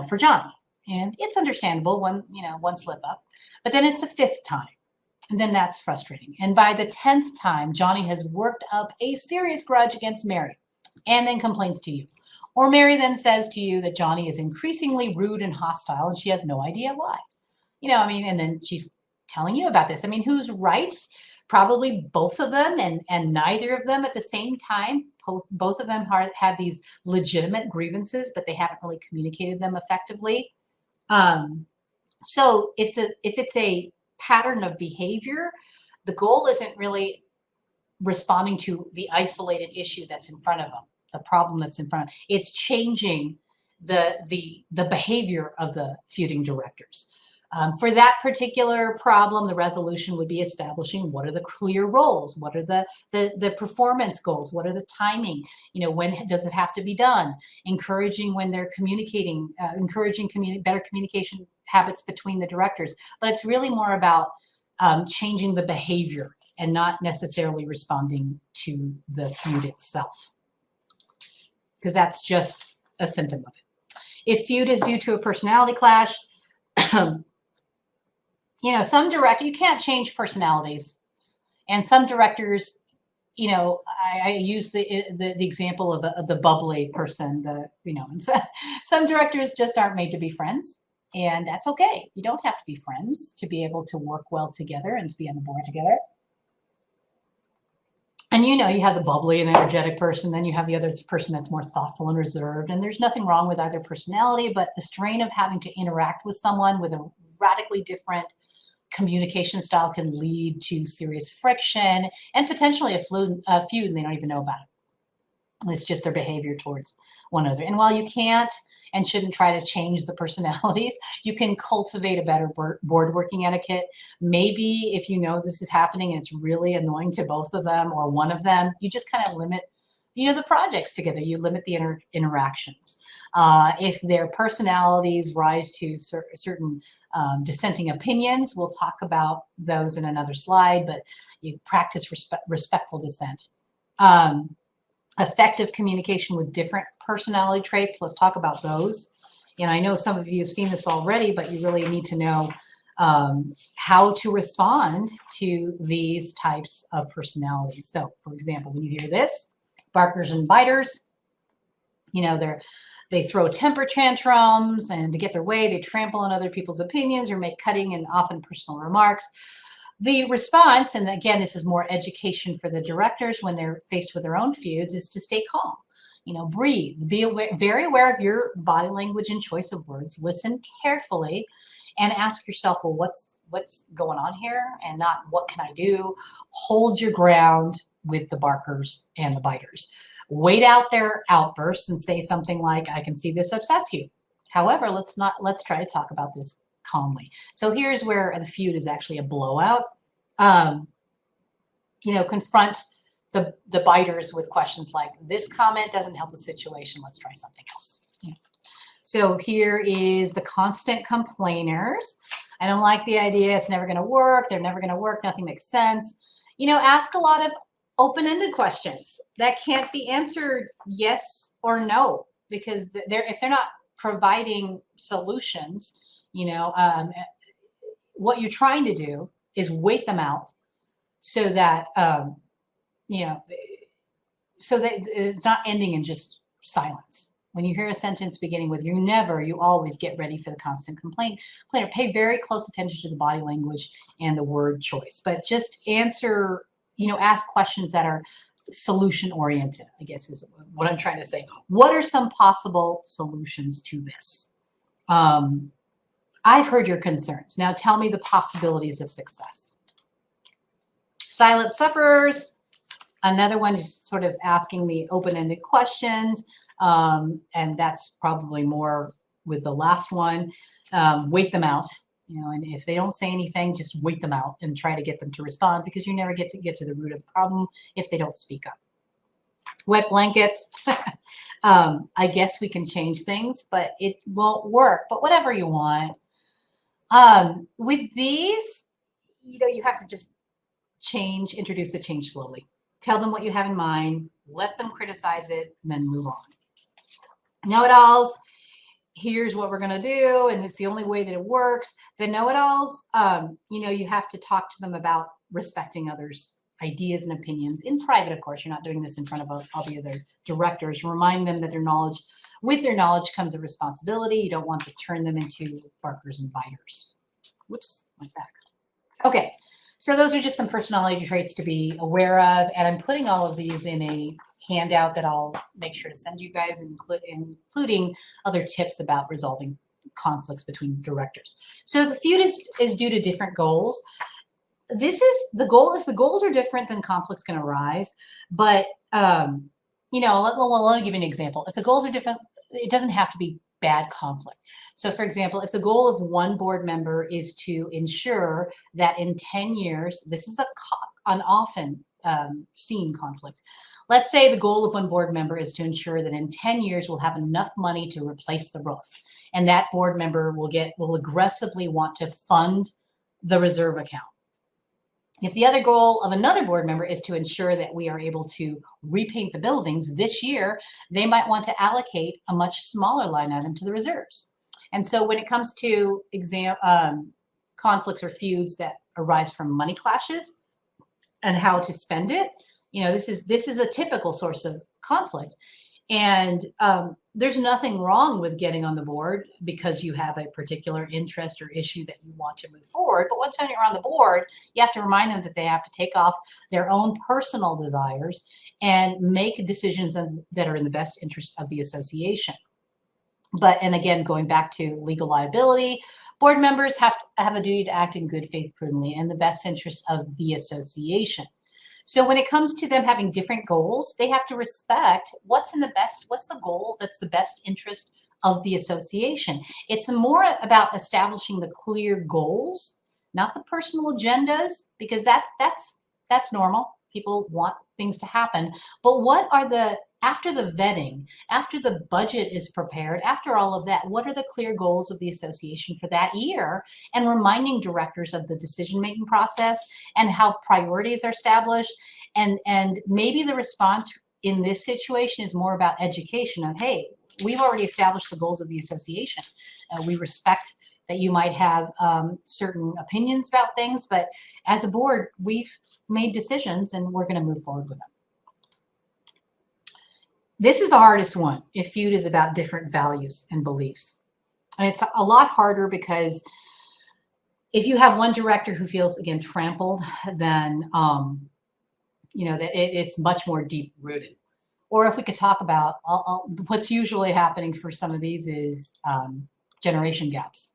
for Johnny. And it's understandable, one slip up. But then it's the fifth time. And then that's frustrating. And by the 10th time, Johnny has worked up a serious grudge against Mary and then complains to you. Or Mary then says to you that Johnny is increasingly rude and hostile, and she has no idea why. And then she's telling you about this. Who's right? Probably both of them, and neither of them at the same time. Both of them have these legitimate grievances, but they haven't really communicated them effectively. So if it's a pattern of behavior, the goal isn't really responding to the isolated issue that's in front of them, the problem that's in front of them. It's changing the behavior of the feuding directors. For that particular problem, the resolution would be establishing what are the clear roles, what are the performance goals, what are the timing, when does it have to be done, encouraging when they're communicating, encouraging better communication habits between the directors. But it's really more about changing the behavior and not necessarily responding to the feud itself, because that's just a symptom of it. If feud is due to a personality clash, some you can't change personalities, and some directors, I use the example of the bubbly person, some directors just aren't made to be friends, and that's okay. You don't have to be friends to be able to work well together and to be on the board together. And you have the bubbly and energetic person, then you have the other person that's more thoughtful and reserved, and there's nothing wrong with either personality, but the strain of having to interact with someone with a radically different communication style can lead to serious friction and potentially a feud, and they don't even know about it. It's just their behavior towards one another. And while you can't and shouldn't try to change the personalities, you can cultivate a better board working etiquette. Maybe if you know this is happening and it's really annoying to both of them or one of them, you just kind of limit, the projects together. You limit the interactions. If their personalities rise to certain dissenting opinions, we'll talk about those in another slide, but you practice respectful dissent. Effective communication with different personality traits. Let's talk about those. And I know some of you have seen this already, but you really need to know how to respond to these types of personalities. So, for example, when you hear this, barkers and biters, they throw temper tantrums, and to get their way, they trample on other people's opinions or make cutting and often personal remarks. The response, and again, this is more education for the directors when they're faced with their own feuds, is to stay calm. Breathe, be very aware of your body language and choice of words, listen carefully, and ask yourself, well, what's going on here, and not what can I do? Hold your ground with the barkers and the biters. Wait out their outbursts and say something like, I can see this upsets you. However, let's try to talk about this calmly. So here's where the feud is actually a blowout. Confront the biters with questions like, this comment doesn't help the situation. Let's try something else. So here is the constant complainers. I don't like the idea. It's never going to work. They're never going to work. Nothing makes sense. Ask a lot of open-ended questions that can't be answered yes or no, because if they're not providing solutions, what you're trying to do is wait them out so that, so that it's not ending in just silence. When you hear a sentence beginning with you always get ready for the constant complainer. Pay very close attention to the body language and the word choice, but just answer, ask questions that are solution oriented, I guess is what I'm trying to say. What are some possible solutions to this? I've heard your concerns. Now tell me the possibilities of success. Silent sufferers. Another one is sort of asking the open-ended questions. And that's probably more with the last one. Wait them out. And if they don't say anything, just wait them out and try to get them to respond, because you never get to the root of the problem if they don't speak up. Wet blankets. I guess we can change things, but it won't work. But whatever you want. With these, you have to just introduce the change slowly. Tell them what you have in mind, let them criticize it, and then move on. Know-it-alls, here's what we're going to do, and it's the only way that it works. The know-it-alls, you have to talk to them about respecting others' ideas and opinions in private. Of course, you're not doing this in front of all the other directors. Remind them that with their knowledge comes a responsibility. You don't want to turn them into barkers and biters. Whoops, went back. Okay, so those are just some personality traits to be aware of, and I'm putting all of these in a handout that I'll make sure to send you guys, including other tips about resolving conflicts between directors. So the feud is due to different goals. This is the goal. If the goals are different, then conflicts can arise. But let me give you an example. If the goals are different, it doesn't have to be bad conflict. So, for example, if the goal of one board member is to ensure that in 10 years, this is an often seen conflict. Let's say the goal of one board member is to ensure that in 10 years we'll have enough money to replace the roof, and that board member will aggressively want to fund the reserve account. If the other goal of another board member is to ensure that we are able to repaint the buildings this year, they might want to allocate a much smaller line item to the reserves. And so when it comes to conflicts or feuds that arise from money clashes and how to spend it, this is a typical source of conflict. And there's nothing wrong with getting on the board because you have a particular interest or issue that you want to move forward. But once you're on the board, you have to remind them that they have to take off their own personal desires and make decisions that are in the best interest of the association. And again, going back to legal liability, board members have a duty to act in good faith, prudently, and in the best interest of the association. So when it comes to them having different goals, they have to respect what's the goal that's the best interest of the association. It's more about establishing the clear goals, not the personal agendas, because that's normal. People want things to happen. But what are after the vetting, after the budget is prepared, after all of that, what are the clear goals of the association for that year? And reminding directors of the decision-making process and how priorities are established. And maybe the response in this situation is more about education of, hey, we've already established the goals of the association. We respect that you might have certain opinions about things, but as a board, we've made decisions and we're going to move forward with them. This is the hardest one if feud is about different values and beliefs. And it's a lot harder because if you have one director who feels, again, trampled, then, that it's much more deep rooted. Or if we could talk about what's usually happening for some of these is generation gaps.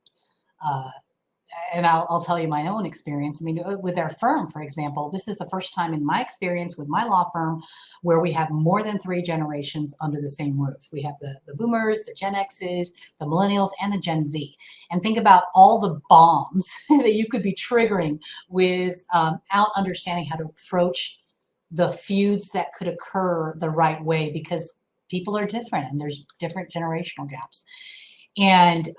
And I'll tell you my own experience. I mean, with our firm, for example, this is the first time in my experience with my law firm where we have more than 3 generations under the same roof. We have the boomers, the Gen X's, the millennials, and the Gen Z. And think about all the bombs that you could be triggering without understanding how to approach the feuds that could occur the right way, because people are different and there's different generational gaps. And,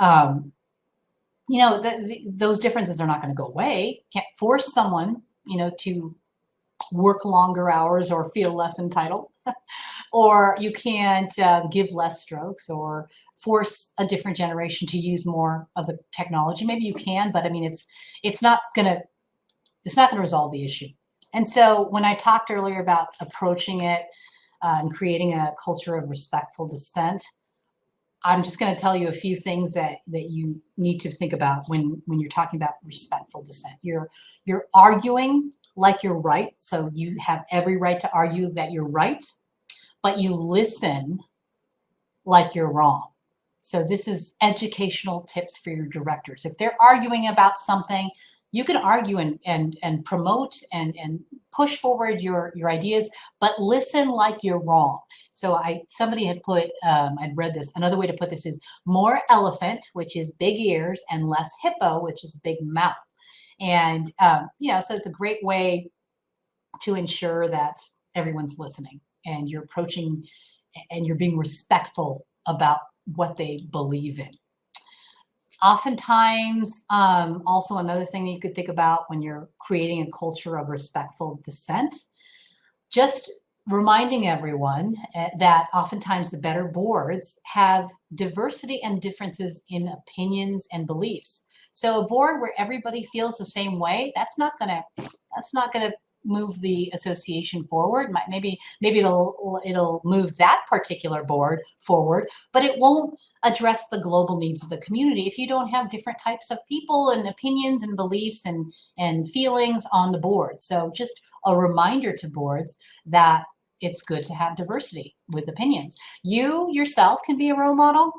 those differences are not going to go away. Can't force someone, to work longer hours or feel less entitled, or you can't give less strokes or force a different generation to use more of the technology. Maybe you can, but I mean, it's not going to resolve the issue. And so when I talked earlier about approaching it and creating a culture of respectful dissent, I'm just going to tell you a few things that you need to think about when you're talking about respectful dissent. You're arguing like you're right, so you have every right to argue that you're right, but you listen like you're wrong. So this is educational tips for your directors. If they're arguing about something, you can argue and promote and push forward your ideas, but listen like you're wrong. So somebody had put, I'd read this, another way to put this is more elephant, which is big ears, and less hippo, which is big mouth. And, so it's a great way to ensure that everyone's listening and you're approaching and you're being respectful about what they believe in. Oftentimes, also another thing that you could think about when you're creating a culture of respectful dissent, just reminding everyone that oftentimes the better boards have diversity and differences in opinions and beliefs. So a board where everybody feels the same way, that's not gonna move the association forward. Maybe it'll move that particular board forward, but it won't address the global needs of the community if you don't have different types of people and opinions and beliefs and feelings on the board. So just a reminder to boards that it's good to have diversity with opinions. You yourself can be a role model.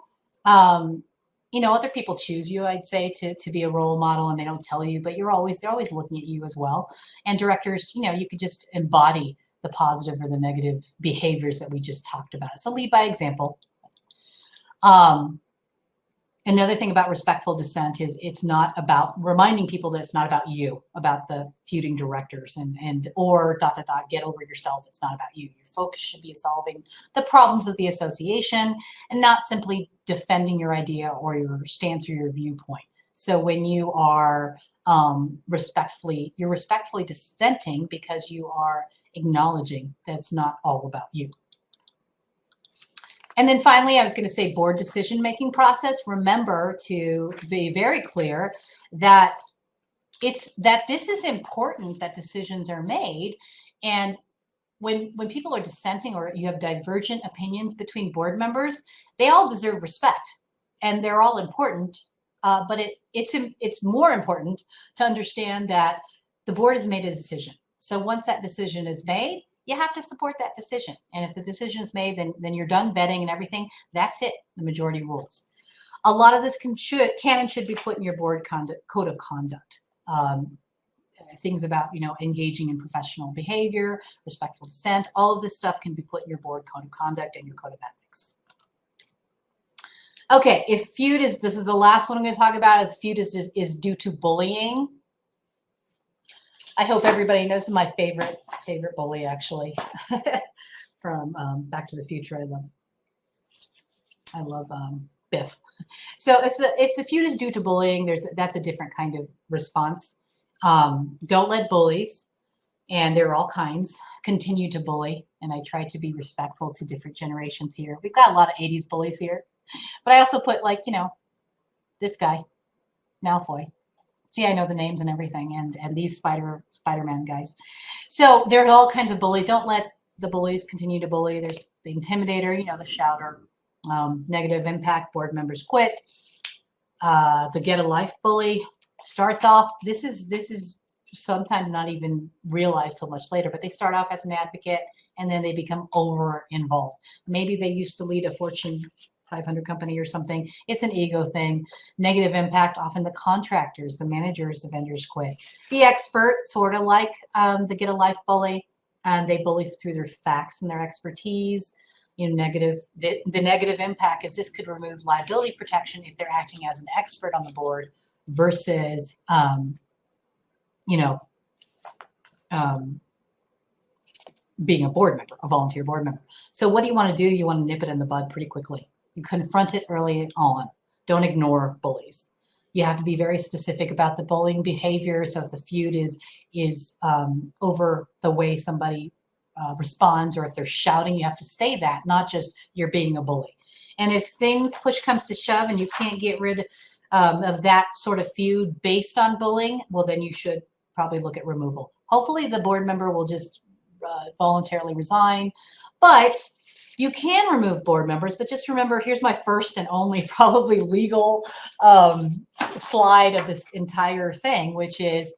Other people choose you, I'd say, to be a role model, and they don't tell you, but they're always looking at you as well. And directors, you could just embody the positive or the negative behaviors that we just talked about. So lead by example. Another thing about respectful dissent is it's not about reminding people that it's not about you, about the feuding directors or ... get over yourself. It's not about you. Your focus should be solving the problems of the association and not simply defending your idea or your stance or your viewpoint. So when you are respectfully dissenting because you are acknowledging that it's not all about you. And then finally, I was going to say board decision-making process. Remember to be very clear that this is important that decisions are made. And when people are dissenting or you have divergent opinions between board members, they all deserve respect and they're all important. But it's more important to understand that the board has made a decision. So once that decision is made, you have to support that decision. And if the decision is made, then you're done vetting and everything. That's it, the majority rules. A lot of this can and should be put in your board code of conduct. things about, engaging in professional behavior, respectful dissent. All of this stuff can be put in your board code of conduct and your code of ethics. Okay, if feud is, this is the last one I'm going to talk about, is feud is due to bullying. I hope everybody knows my favorite bully, actually, from Back to the Future. I love Biff. So if the feud is due to bullying, that's a different kind of response. Don't let bullies, and there are all kinds, continue to bully. And I try to be respectful to different generations here. We've got a lot of 80s bullies here, but I also put, like, this guy, Malfoy. See, I know the names and everything, and these Spider-Man guys. So there's all kinds of bully. Don't let the bullies continue to bully. There's the intimidator, the shouter, negative impact, board members quit. The get a life bully starts off. This is sometimes not even realized till much later, but they start off as an advocate and then they become over involved. Maybe they used to lead a Fortune 500 company or something. It's an ego thing. Negative impact, often the contractors, the managers, the vendors quit. The expert, sort of like the get a life bully, and they bully through their facts and their expertise. Negative. The negative impact is this could remove liability protection if they're acting as an expert on the board versus, being a board member, a volunteer board member. So what do you want to do? You want to nip it in the bud pretty quickly. You confront it early on. Don't ignore bullies. You have to be very specific about the bullying behavior. So if the feud is over the way somebody responds, or if they're shouting, you have to say that, not just you're being a bully. And if push comes to shove and you can't get rid of that sort of feud based on bullying, well, then you should probably look at removal. Hopefully the board member will just voluntarily resign, but you can remove board members. But just remember, here's my first and only probably legal slide of this entire thing, which is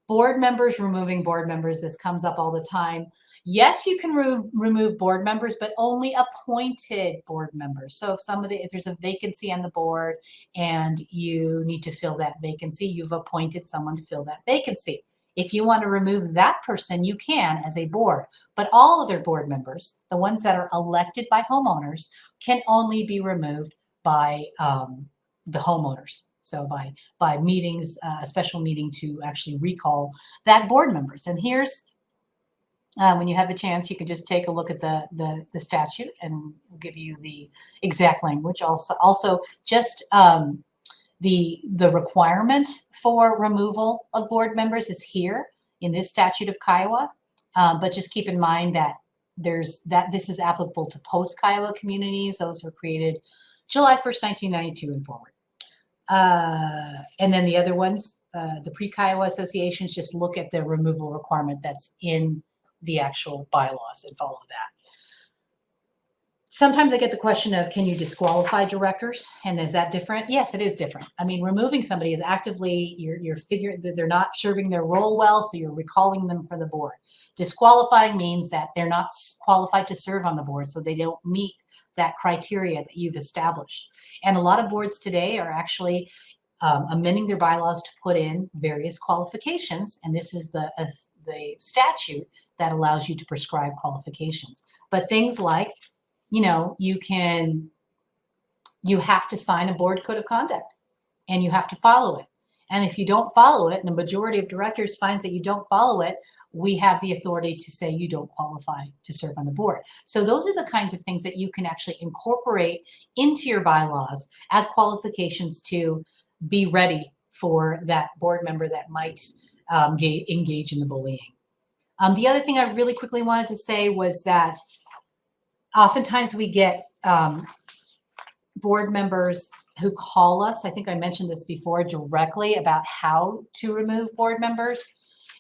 board members removing board members. This comes up all the time. Yes, you can remove board members, but only appointed board members. So if there's a vacancy on the board and you need to fill that vacancy, you've appointed someone to fill that vacancy. If you want to remove that person, you can as a board, but all other board members, the ones that are elected by homeowners, can only be removed by the homeowners. So by meetings, a special meeting to actually recall that board members. And here's, when you have a chance, you can just take a look at the statute, and we'll give you the exact language. Also just the requirement for removal of board members is here in this statute of Kiowa, but just keep in mind that this is applicable to post-Kiowa communities. Those were created July 1st, 1992 and forward. And then the other ones, the pre-Kiowa associations, just look at the removal requirement that's in the actual bylaws and follow that. Sometimes I get the question of, can you disqualify directors? And is that different? Yes, it is different. I mean, removing somebody is actively, you're figuring that they're not serving their role well, so you're recalling them for the board. Disqualifying means that they're not qualified to serve on the board, so they don't meet that criteria that you've established. And a lot of boards today are actually amending their bylaws to put in various qualifications, and this is the statute that allows you to prescribe qualifications. But things like, you have to sign a board code of conduct and you have to follow it. And if you don't follow it, and the majority of directors finds that you don't follow it, we have the authority to say you don't qualify to serve on the board. So those are the kinds of things that you can actually incorporate into your bylaws as qualifications to be ready for that board member that might engage in the bullying. The other thing I really quickly wanted to say was that oftentimes we get board members who call us. I think I mentioned this before directly about how to remove board members.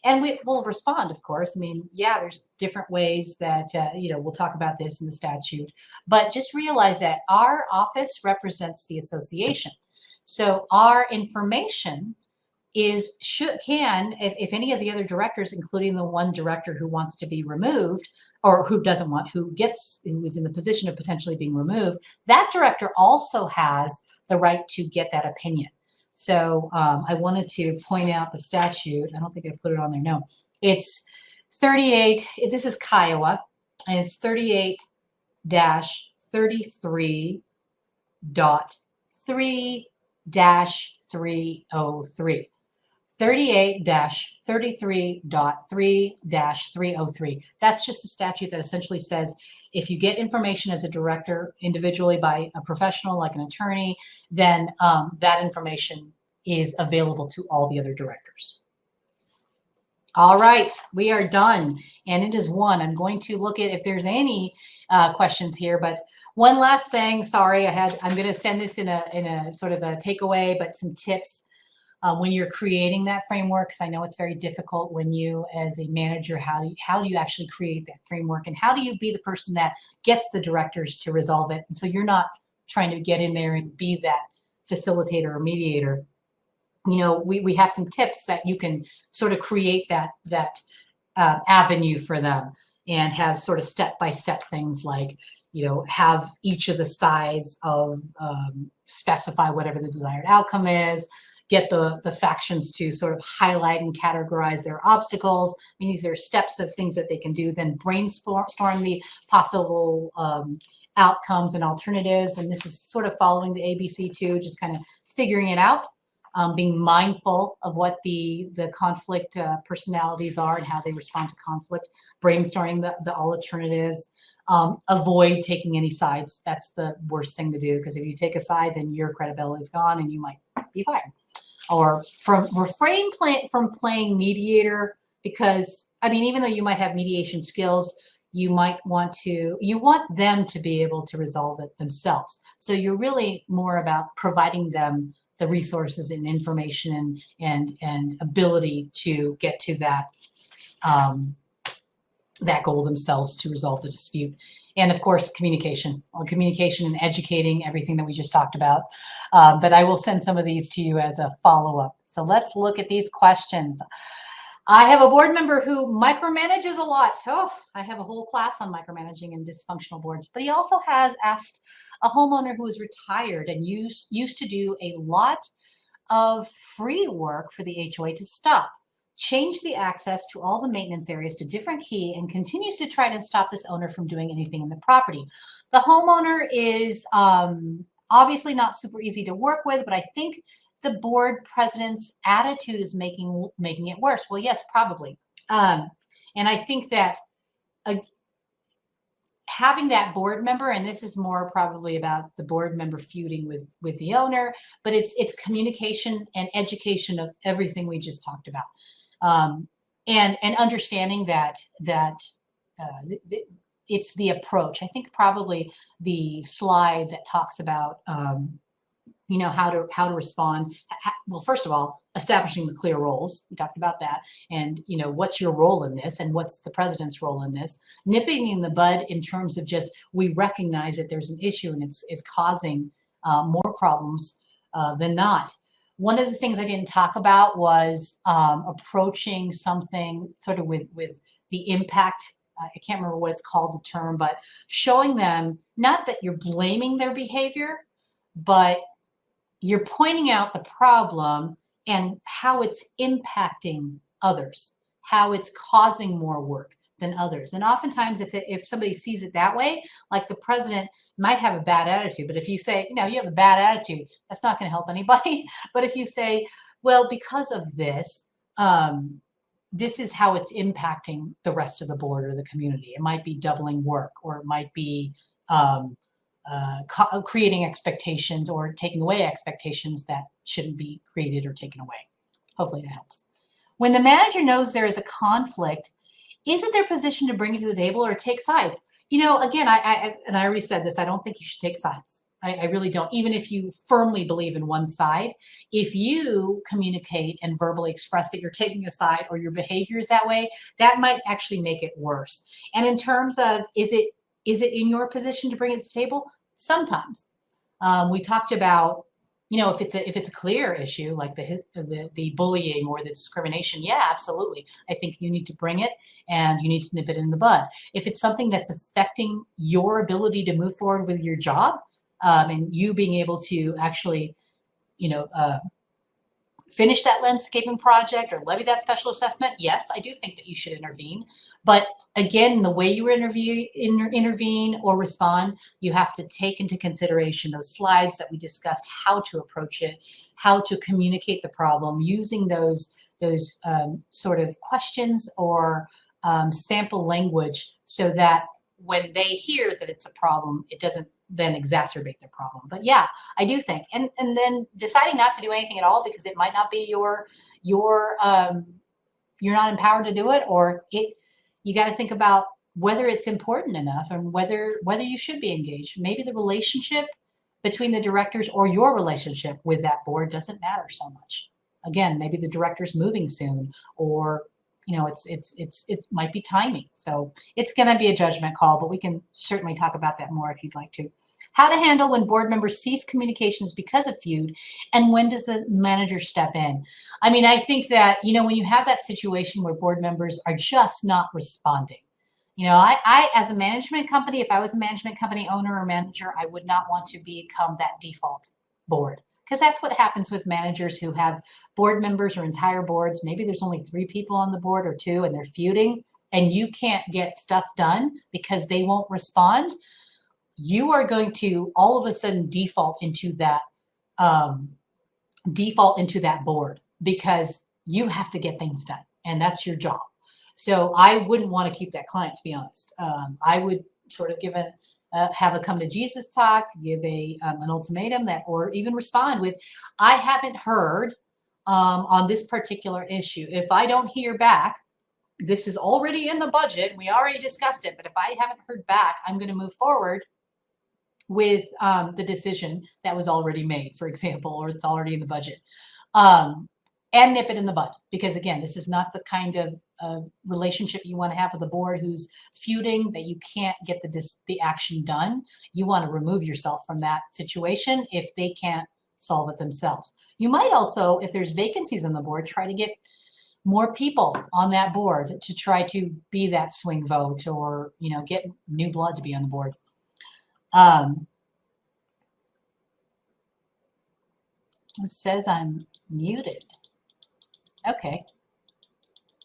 And we will respond, of course. I mean, yeah, there's different ways that, we'll talk about this in the statute. But just realize that our office represents the association. So our information if any of the other directors, including the one director who wants to be removed or who is in the position of potentially being removed, that director also has the right to get that opinion. So I wanted to point out the statute. I don't think I put it on there. No, it's 38. This is Kiowa, and it's 38-33.3-303. 38-33.3-303. That's just a statute that essentially says if you get information as a director individually by a professional like an attorney, then that information is available to all the other directors. All right, we are done, and it is 1. I'm going to look at if there's any questions here, but one last thing. Sorry, I'm going to send this in a sort of a takeaway, but some tips when you're creating that framework, because I know it's very difficult when you, as a manager, how do you actually create that framework, and how do you be the person that gets the directors to resolve it, and so you're not trying to get in there and be that facilitator or mediator. You know, we have some tips that you can sort of create that avenue for them, and have sort of step-by-step things like, you know, have each of the sides of specify whatever the desired outcome is, get the factions to sort of highlight and categorize their obstacles. I mean, these are steps of things that they can do, then brainstorm the possible outcomes and alternatives. And this is sort of following the ABC too, just kind of figuring it out. Being mindful of what the conflict personalities are and how they respond to conflict, brainstorming the all alternatives, avoid taking any sides. That's the worst thing to do, because if you take a side, then your credibility is gone and you might be fired. Or refrain from playing mediator, because, I mean, even though you might have mediation skills, you want them to be able to resolve it themselves. So you're really more about providing them the resources and information and ability to get to that goal themselves to resolve the dispute. And of course, communication and educating, everything that we just talked about. But I will send some of these to you as a follow-up. So let's look at these questions. I have a board member who micromanages a lot. Oh, I have a whole class on micromanaging and dysfunctional boards. But he also has asked a homeowner who is retired and used to do a lot of free work for the HOA to stop, change the access to all the maintenance areas to different key, and continues to try to stop this owner from doing anything in the property. The homeowner is obviously not super easy to work with, but I think the board president's attitude is making it worse. Well, yes, probably. And I think that having that board member, and this is more probably about the board member feuding with the owner, but it's communication and education of everything we just talked about, and understanding that it's the approach. I think probably the slide that talks about you know, how to respond. Well, first of all, establishing the clear roles. We talked about that. And, you know, what's your role in this, and what's the president's role in this? Nipping in the bud in terms of just, we recognize that there's an issue and it's causing more problems than not. One of the things I didn't talk about was approaching something sort of with the impact. I can't remember what it's called, the term, but showing them not that you're blaming their behavior, but you're pointing out the problem and how it's impacting others, how it's causing more work than others. And oftentimes if somebody sees it that way, like the president might have a bad attitude, but if you say, you know, you have a bad attitude, that's not going to help anybody. But if you say, well, because of this, this is how it's impacting the rest of the board or the community. It might be doubling work, or it might be creating expectations or taking away expectations that shouldn't be created or taken away. Hopefully that helps. When the manager knows there is a conflict, is it their position to bring it to the table or take sides? You know, again, I already said this, I don't think you should take sides. I really don't. Even if you firmly believe in one side, if you communicate and verbally express that you're taking a side or your behavior is that way, that might actually make it worse. And in terms of, is it in your position to bring it to the table? Sometimes. We talked about, you know, if it's a clear issue like the bullying or the discrimination, yeah, absolutely. I think you need to bring it and you need to nip it in the bud. If it's something that's affecting your ability to move forward with your job, and you being able to actually, you know, finish that landscaping project or levy that special assessment, yes, I do think that you should intervene. But again, the way you intervene or respond, you have to take into consideration those slides that we discussed, how to approach it, how to communicate the problem, using those sort of questions or sample language so that when they hear that it's a problem, it doesn't then exacerbate the problem. But yeah, I do think, and then deciding not to do anything at all because it might not be your you're not empowered to do it, or you got to think about whether it's important enough and whether you should be engaged. Maybe the relationship between the directors or your relationship with that board doesn't matter so much. Again, maybe the director's moving soon, or it might be timing. So it's going to be a judgment call, but we can certainly talk about that more if you'd like to. How to handle when board members cease communications because of feud, and when does the manager step in? I mean, I think that, when you have that situation where board members are just not responding, I as a management company, if I was a management company owner or manager, I would not want to become that default board. Because that's what happens with managers who have board members or entire boards. Maybe there's only 3 people on the board or 2, and they're feuding, and you can't get stuff done because they won't respond. You are going to all of a sudden default into that board because you have to get things done, and that's your job. So I wouldn't want to keep that client, to be honest. I would sort of have a come to Jesus talk, give an ultimatum or even respond with, I haven't heard on this particular issue. If I don't hear back, this is already in the budget. We already discussed it, but if I haven't heard back, I'm going to move forward with the decision that was already made, for example, or it's already in the budget, and nip it in the bud. Because again, this is not the kind of relationship you want to have with a board who's feuding, that you can't get the action done. You want to remove yourself from that situation if they can't solve it themselves. You might also, if there's vacancies on the board, try to get more people on that board to try to be that swing vote, or get new blood to be on the board. It says I'm muted. Okay.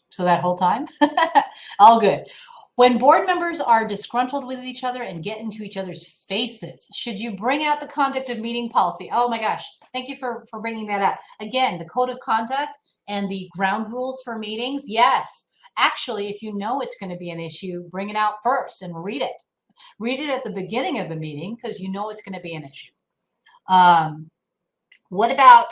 So that whole time? All good. When board members are disgruntled with each other and get into each other's faces, should you bring out the conduct of meeting policy? Oh my gosh. Thank you for bringing that up. Again, the code of conduct and the ground rules for meetings. Yes. Actually, if you know it's going to be an issue, bring it out first and read it. Read it at the beginning of the meeting because you know it's going to be an issue. What about,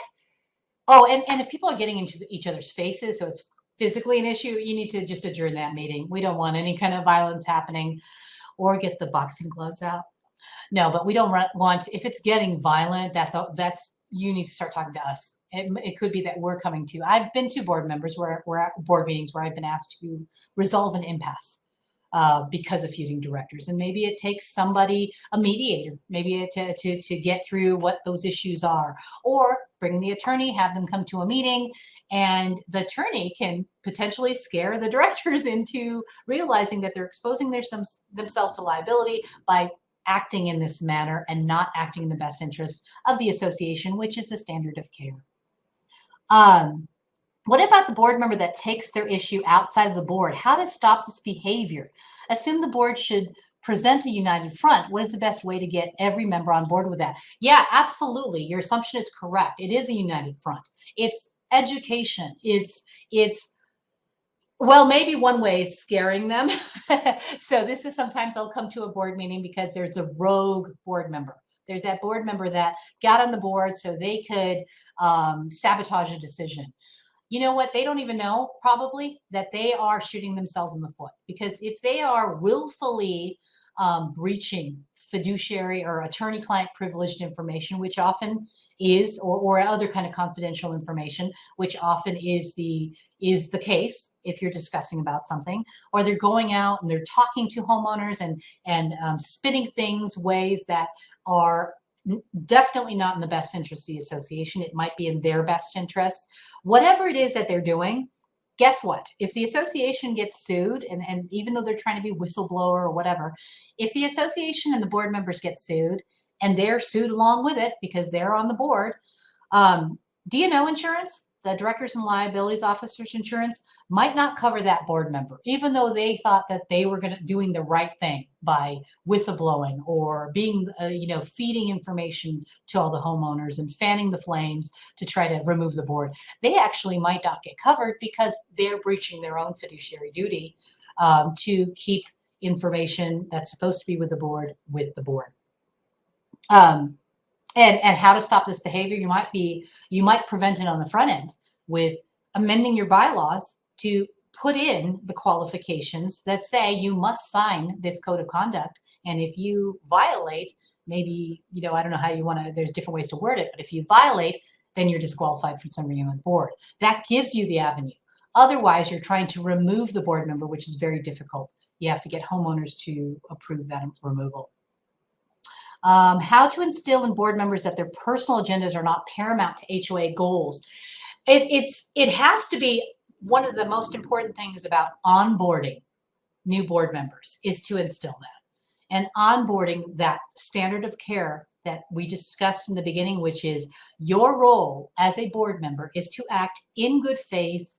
and if people are getting into each other's faces, so it's physically an issue, you need to just adjourn that meeting. We don't want any kind of violence happening, or get the boxing gloves out. No, but we don't want, if it's getting violent, you need to start talking to us. It could be that we're coming to you. I've been to board members where we're at board meetings where I've been asked to resolve an impasse because of feuding directors. And maybe it takes somebody, a mediator, maybe to get through what those issues are, or bring the attorney, have them come to a meeting, and the attorney can potentially scare the directors into realizing that they're exposing themselves to liability by acting in this manner and not acting in the best interest of the association, which is the standard of care. What about the board member that takes their issue outside of the board? How to stop this behavior? Assume the board should present a united front. What is the best way to get every member on board with that? Yeah, absolutely. Your assumption is correct. It is a united front. It's education. Well, maybe one way is scaring them. So this is sometimes they'll come to a board meeting because there's a rogue board member. There's that board member that got on the board so they could sabotage a decision. You know what? They don't even know probably that they are shooting themselves in the foot, because if they are willfully breaching fiduciary or attorney-client privileged information, which often is, or other kind of confidential information, which often is the case if you're discussing about something, or they're going out and they're talking to homeowners and spinning things ways that are definitely not in the best interest of the association. It might be in their best interest. Whatever it is that they're doing, guess what? If the association gets sued, and even though they're trying to be whistleblower or whatever, if the association and the board members get sued and they're sued along with it because they're on the board, D&O insurance the directors and liabilities officers insurance might not cover that board member, even though they thought that they were doing the right thing by whistleblowing or being, feeding information to all the homeowners and fanning the flames to try to remove the board. They actually might not get covered because they're breaching their own fiduciary duty to keep information that's supposed to be with the board with the board. And how to stop this behavior, you might prevent it on the front end with amending your bylaws to put in the qualifications that say you must sign this code of conduct. And if you violate, maybe, I don't know how you want to, there's different ways to word it, but if you violate, then you're disqualified from being on the board. That gives you the avenue. Otherwise, you're trying to remove the board member, which is very difficult. You have to get homeowners to approve that removal. How to instill in board members that their personal agendas are not paramount to HOA goals. It has to be one of the most important things about onboarding new board members is to instill that. And onboarding that standard of care that we discussed in the beginning, which is your role as a board member is to act in good faith,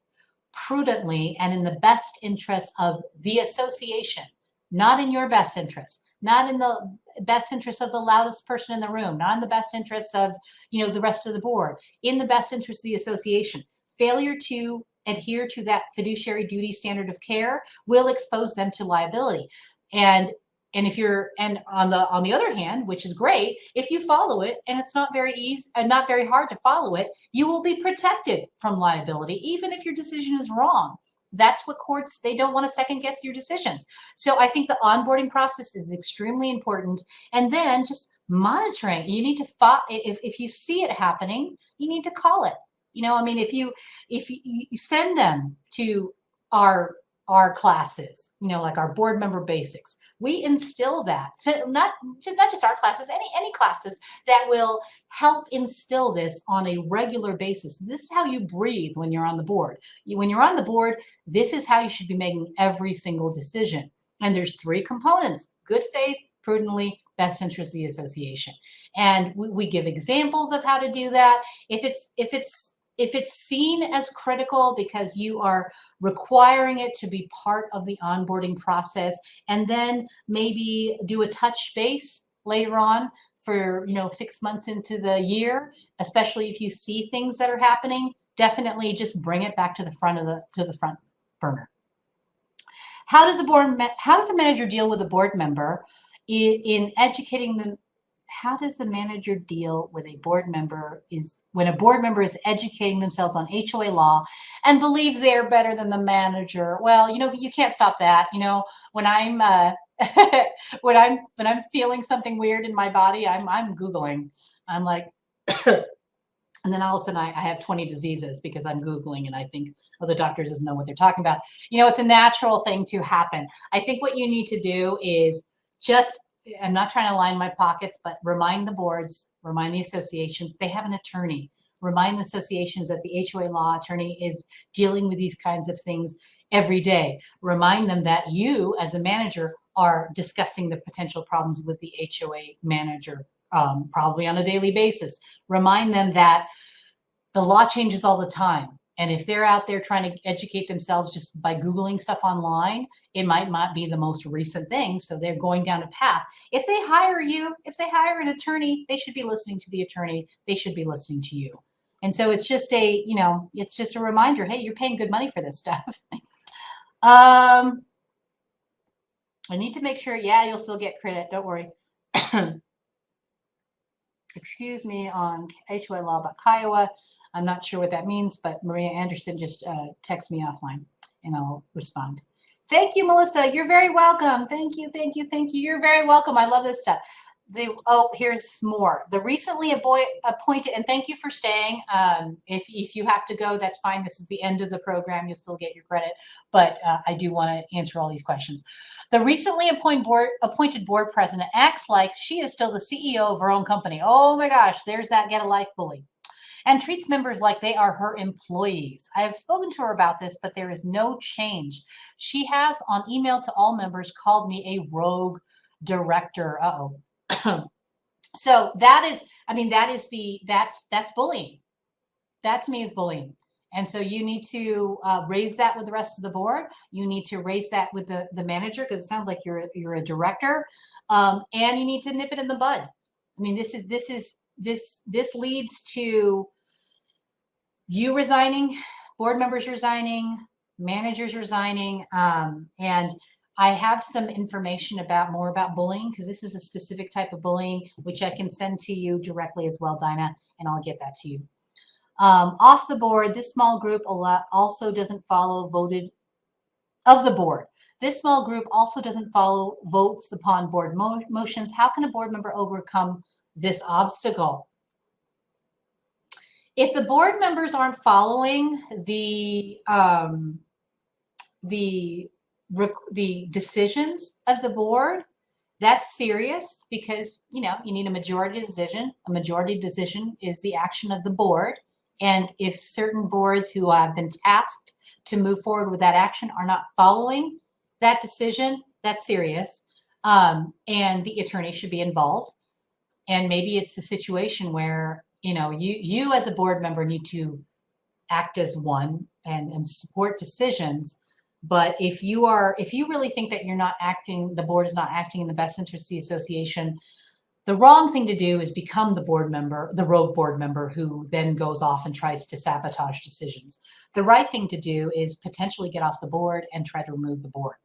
prudently, and in the best interest of the association, not in your best interest, not in the best interest of the loudest person in the room, not in the best interest of, the rest of the board, in the best interest of the association. Failure to adhere to that fiduciary duty standard of care will expose them to liability. And on the other hand, which is great, if you follow it and it's not very easy and not very hard to follow it, you will be protected from liability, even if your decision is wrong. That's what courts, they don't want to second guess your decisions. So I think the onboarding process is extremely important. And then just monitoring, you need to, if you see it happening, you need to call it. If you send them to our classes, like our board member basics, we instill that. So not just our classes, any classes that will help instill this on a regular basis. This is how you breathe when you're on the board. When you're on the board, this is how you should be making every single decision. And there's 3 components: good faith, prudently, best interest of the association. And we give examples of how to do that. If it's seen as critical because you are requiring it to be part of the onboarding process, and then maybe do a touch base later on for 6 months into the year, especially if you see things that are happening, definitely just bring it back to the front burner. How does the manager deal with a board member in educating them? How does the manager deal with a board member when a board member is educating themselves on HOA law and believes they're better than the manager? Well, you can't stop that. When I'm when I'm feeling something weird in my body, I'm Googling. I'm like, and then all of a sudden I have 20 diseases because I'm Googling and I think, oh, the doctors doesn't know what they're talking about. It's a natural thing to happen. I think what you need to do is just, I'm not trying to line my pockets, but remind the boards, remind the association, they have an attorney. Remind the associations that the HOA law attorney is dealing with these kinds of things every day. Remind them that you, as a manager, are discussing the potential problems with the HOA manager, probably on a daily basis. Remind them that the law changes all the time. And if they're out there trying to educate themselves just by Googling stuff online, it might not be the most recent thing. So they're going down a path. If they hire an attorney, they should be listening to the attorney. They should be listening to you. And so it's just it's just a reminder, hey, you're paying good money for this stuff. I need to make sure, you'll still get credit. Don't worry. Excuse me on HOA law about Kiowa. I'm not sure what that means, but Maria Anderson just texted me offline and I'll respond. Thank you, Melissa. You're very welcome. Thank you. You're very welcome. I love this stuff. Here's more. The recently appointed, and thank you for staying. If you have to go, that's fine. This is the end of the program. You'll still get your credit, but I do want to answer all these questions. The recently appointed board president acts like she is still the CEO of her own company. Oh my gosh, there's that get a life bully. And treats members like they are her employees. I have spoken to her about this, but there is no change. She has, on email to all members, called me a rogue director. So that's bullying. That to me is bullying. And so you need to raise that with the rest of the board. You need to raise that with the manager, because it sounds like you're a director, and you need to nip it in the bud. I mean, this leads to you resigning, board members resigning, managers resigning, and I have some information more about bullying, because this is a specific type of bullying, which I can send to you directly as well, Dinah, and I'll get that to you. Off the board, this small group also doesn't follow voted of the board. This small group also doesn't follow votes upon board motions. How can a board member overcome this obstacle? If the board members aren't following the decisions of the board, that's serious, because you need a majority decision. A majority decision is the action of the board. And if certain boards who have been tasked to move forward with that action are not following that decision, that's serious. And the attorney should be involved. And maybe it's a situation where, you as a board member need to act as one and support decisions. But if you really think that the board is not acting in the best interest of the association, the wrong thing to do is become the rogue board member who then goes off and tries to sabotage decisions. The right thing to do is potentially get off the board and try to remove the board.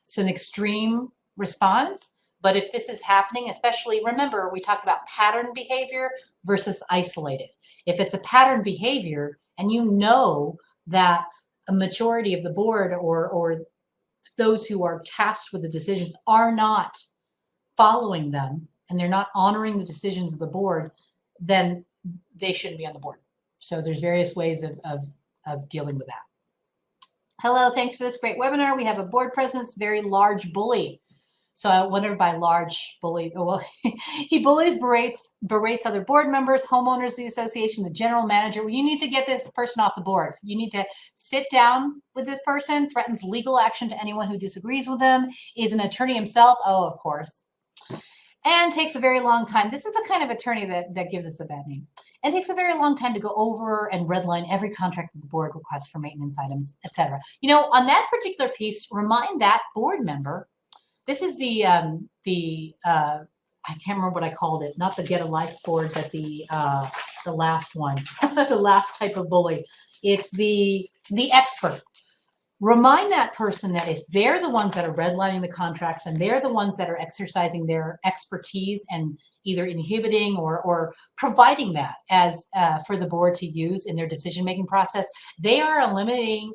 It's an extreme response, but if this is happening, especially, remember, we talked about pattern behavior versus isolated. If it's a pattern behavior and you know that a majority of the board or those who are tasked with the decisions are not following them, and they're not honoring the decisions of the board, then they shouldn't be on the board. So there's various ways of dealing with that. Hello, thanks for this great webinar. We have a board president's very large bully. So I wondered by large bully, well, he bullies, berates other board members, homeowners of the association, the general manager. Well, you need to get this person off the board. You need to sit down with this person, threatens legal action to anyone who disagrees with them, is an attorney himself. Oh, of course. And takes a very long time. This is the kind of attorney that gives us a bad name. And takes a very long time to go over and redline every contract that the board requests for maintenance items, etc. On that particular piece, remind that board member. This is I can't remember what I called it. Not the Get a Life board, but the last one, the last type of bully. It's the expert. Remind that person that if they're the ones that are redlining the contracts and they're the ones that are exercising their expertise and either inhibiting or providing that as for the board to use in their decision-making process, they are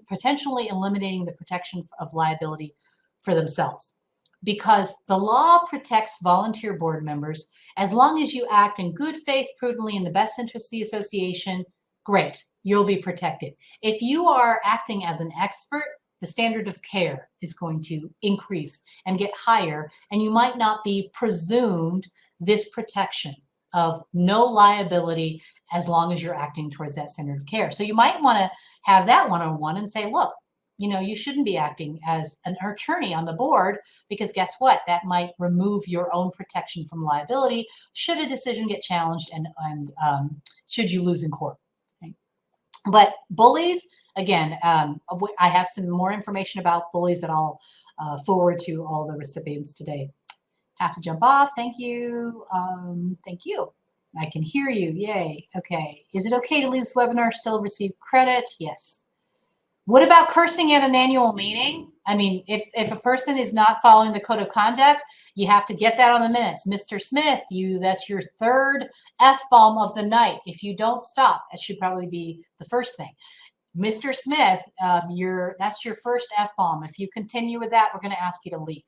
potentially eliminating the protection of liability for themselves. Because the law protects volunteer board members as long as you act in good faith, prudently, in the best interest of the association. Great, you'll be protected. If you are acting as an expert, the standard of care is going to increase and get higher, and you might not be presumed this protection of no liability as long as you're acting towards that standard of care. So you might want to have that one-on-one and say, look, you shouldn't be acting as an attorney on the board, because guess what? That might remove your own protection from liability should a decision get challenged and should you lose in court. Okay? But bullies, again, I have some more information about bullies that I'll forward to all the recipients today. Have to jump off. Thank you. Thank you. I can hear you. Yay. Okay. Is it okay to leave this webinar, still receive credit? Yes. What about cursing at an annual meeting? I mean, if a person is not following the code of conduct, you have to get that on the minutes. Mr. Smith, that's your third F-bomb of the night. If you don't stop, that should probably be the first thing. Mr. Smith, that's your first F-bomb. If you continue with that, we're going to ask you to leave.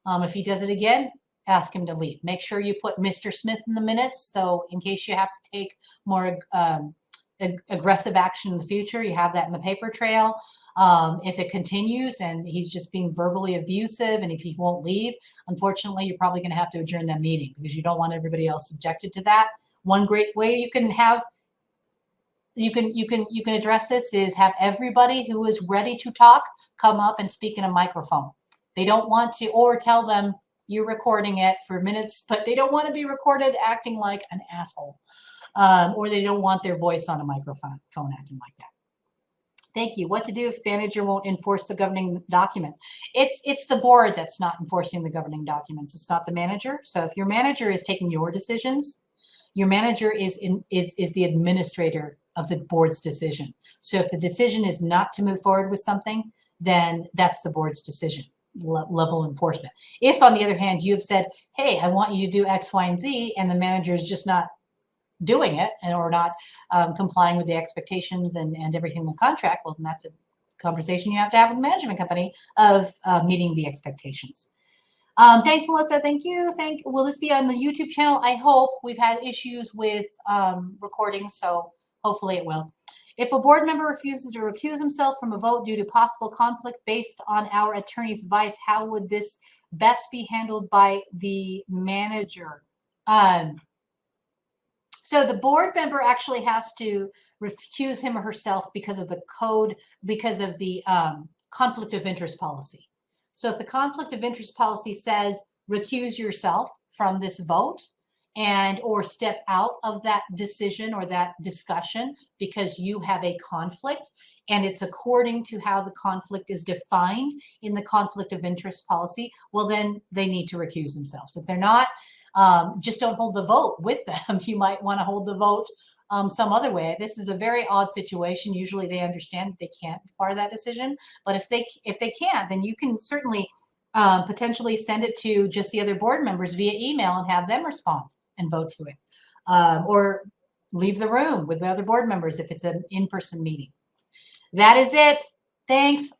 If he does it again, ask him to leave. Make sure you put Mr. Smith in the minutes, so in case you have to take more aggressive action in the future, you have that in the paper trail. If it continues and he's just being verbally abusive, and if he won't leave, unfortunately, you're probably going to have to adjourn that meeting, because you don't want everybody else subjected to that. One great way you can address this is have everybody who is ready to talk come up and speak in a microphone. They don't want to, or tell them you're recording it for minutes, but they don't want to be recorded acting like an asshole. Or they don't want their voice on a microphone acting like that. Thank you. What to do if manager won't enforce the governing documents? It's the board that's not enforcing the governing documents. It's not the manager. So if your manager is taking your decisions, your manager is the administrator of the board's decision. So if the decision is not to move forward with something, then that's the board's decision, level enforcement. If, on the other hand, you have said, hey, I want you to do X, Y, and Z, and the manager is just not doing it and or not complying with the expectations and everything in the contract, well, then that's a conversation you have to have with the management company of meeting the expectations. Thanks, Melissa. Thank you. Will this be on the YouTube channel? I hope. We've had issues with recording, so hopefully it will. If a board member refuses to recuse himself from a vote due to possible conflict based on our attorney's advice, how would this best be handled by the manager? So the board member actually has to recuse him or herself because of the code, because of the conflict of interest policy. So if the conflict of interest policy says recuse yourself from this vote and or step out of that decision or that discussion because you have a conflict and it's according to how the conflict is defined in the conflict of interest policy, well, then they need to recuse themselves. If they're not, just don't hold the vote with them. You might want to hold the vote some other way. This is a very odd situation. Usually they understand that they can't be part of that decision. But if they can't, then you can certainly potentially send it to just the other board members via email and have them respond and vote to it. Or leave the room with the other board members if it's an in-person meeting. That is it. Thanks.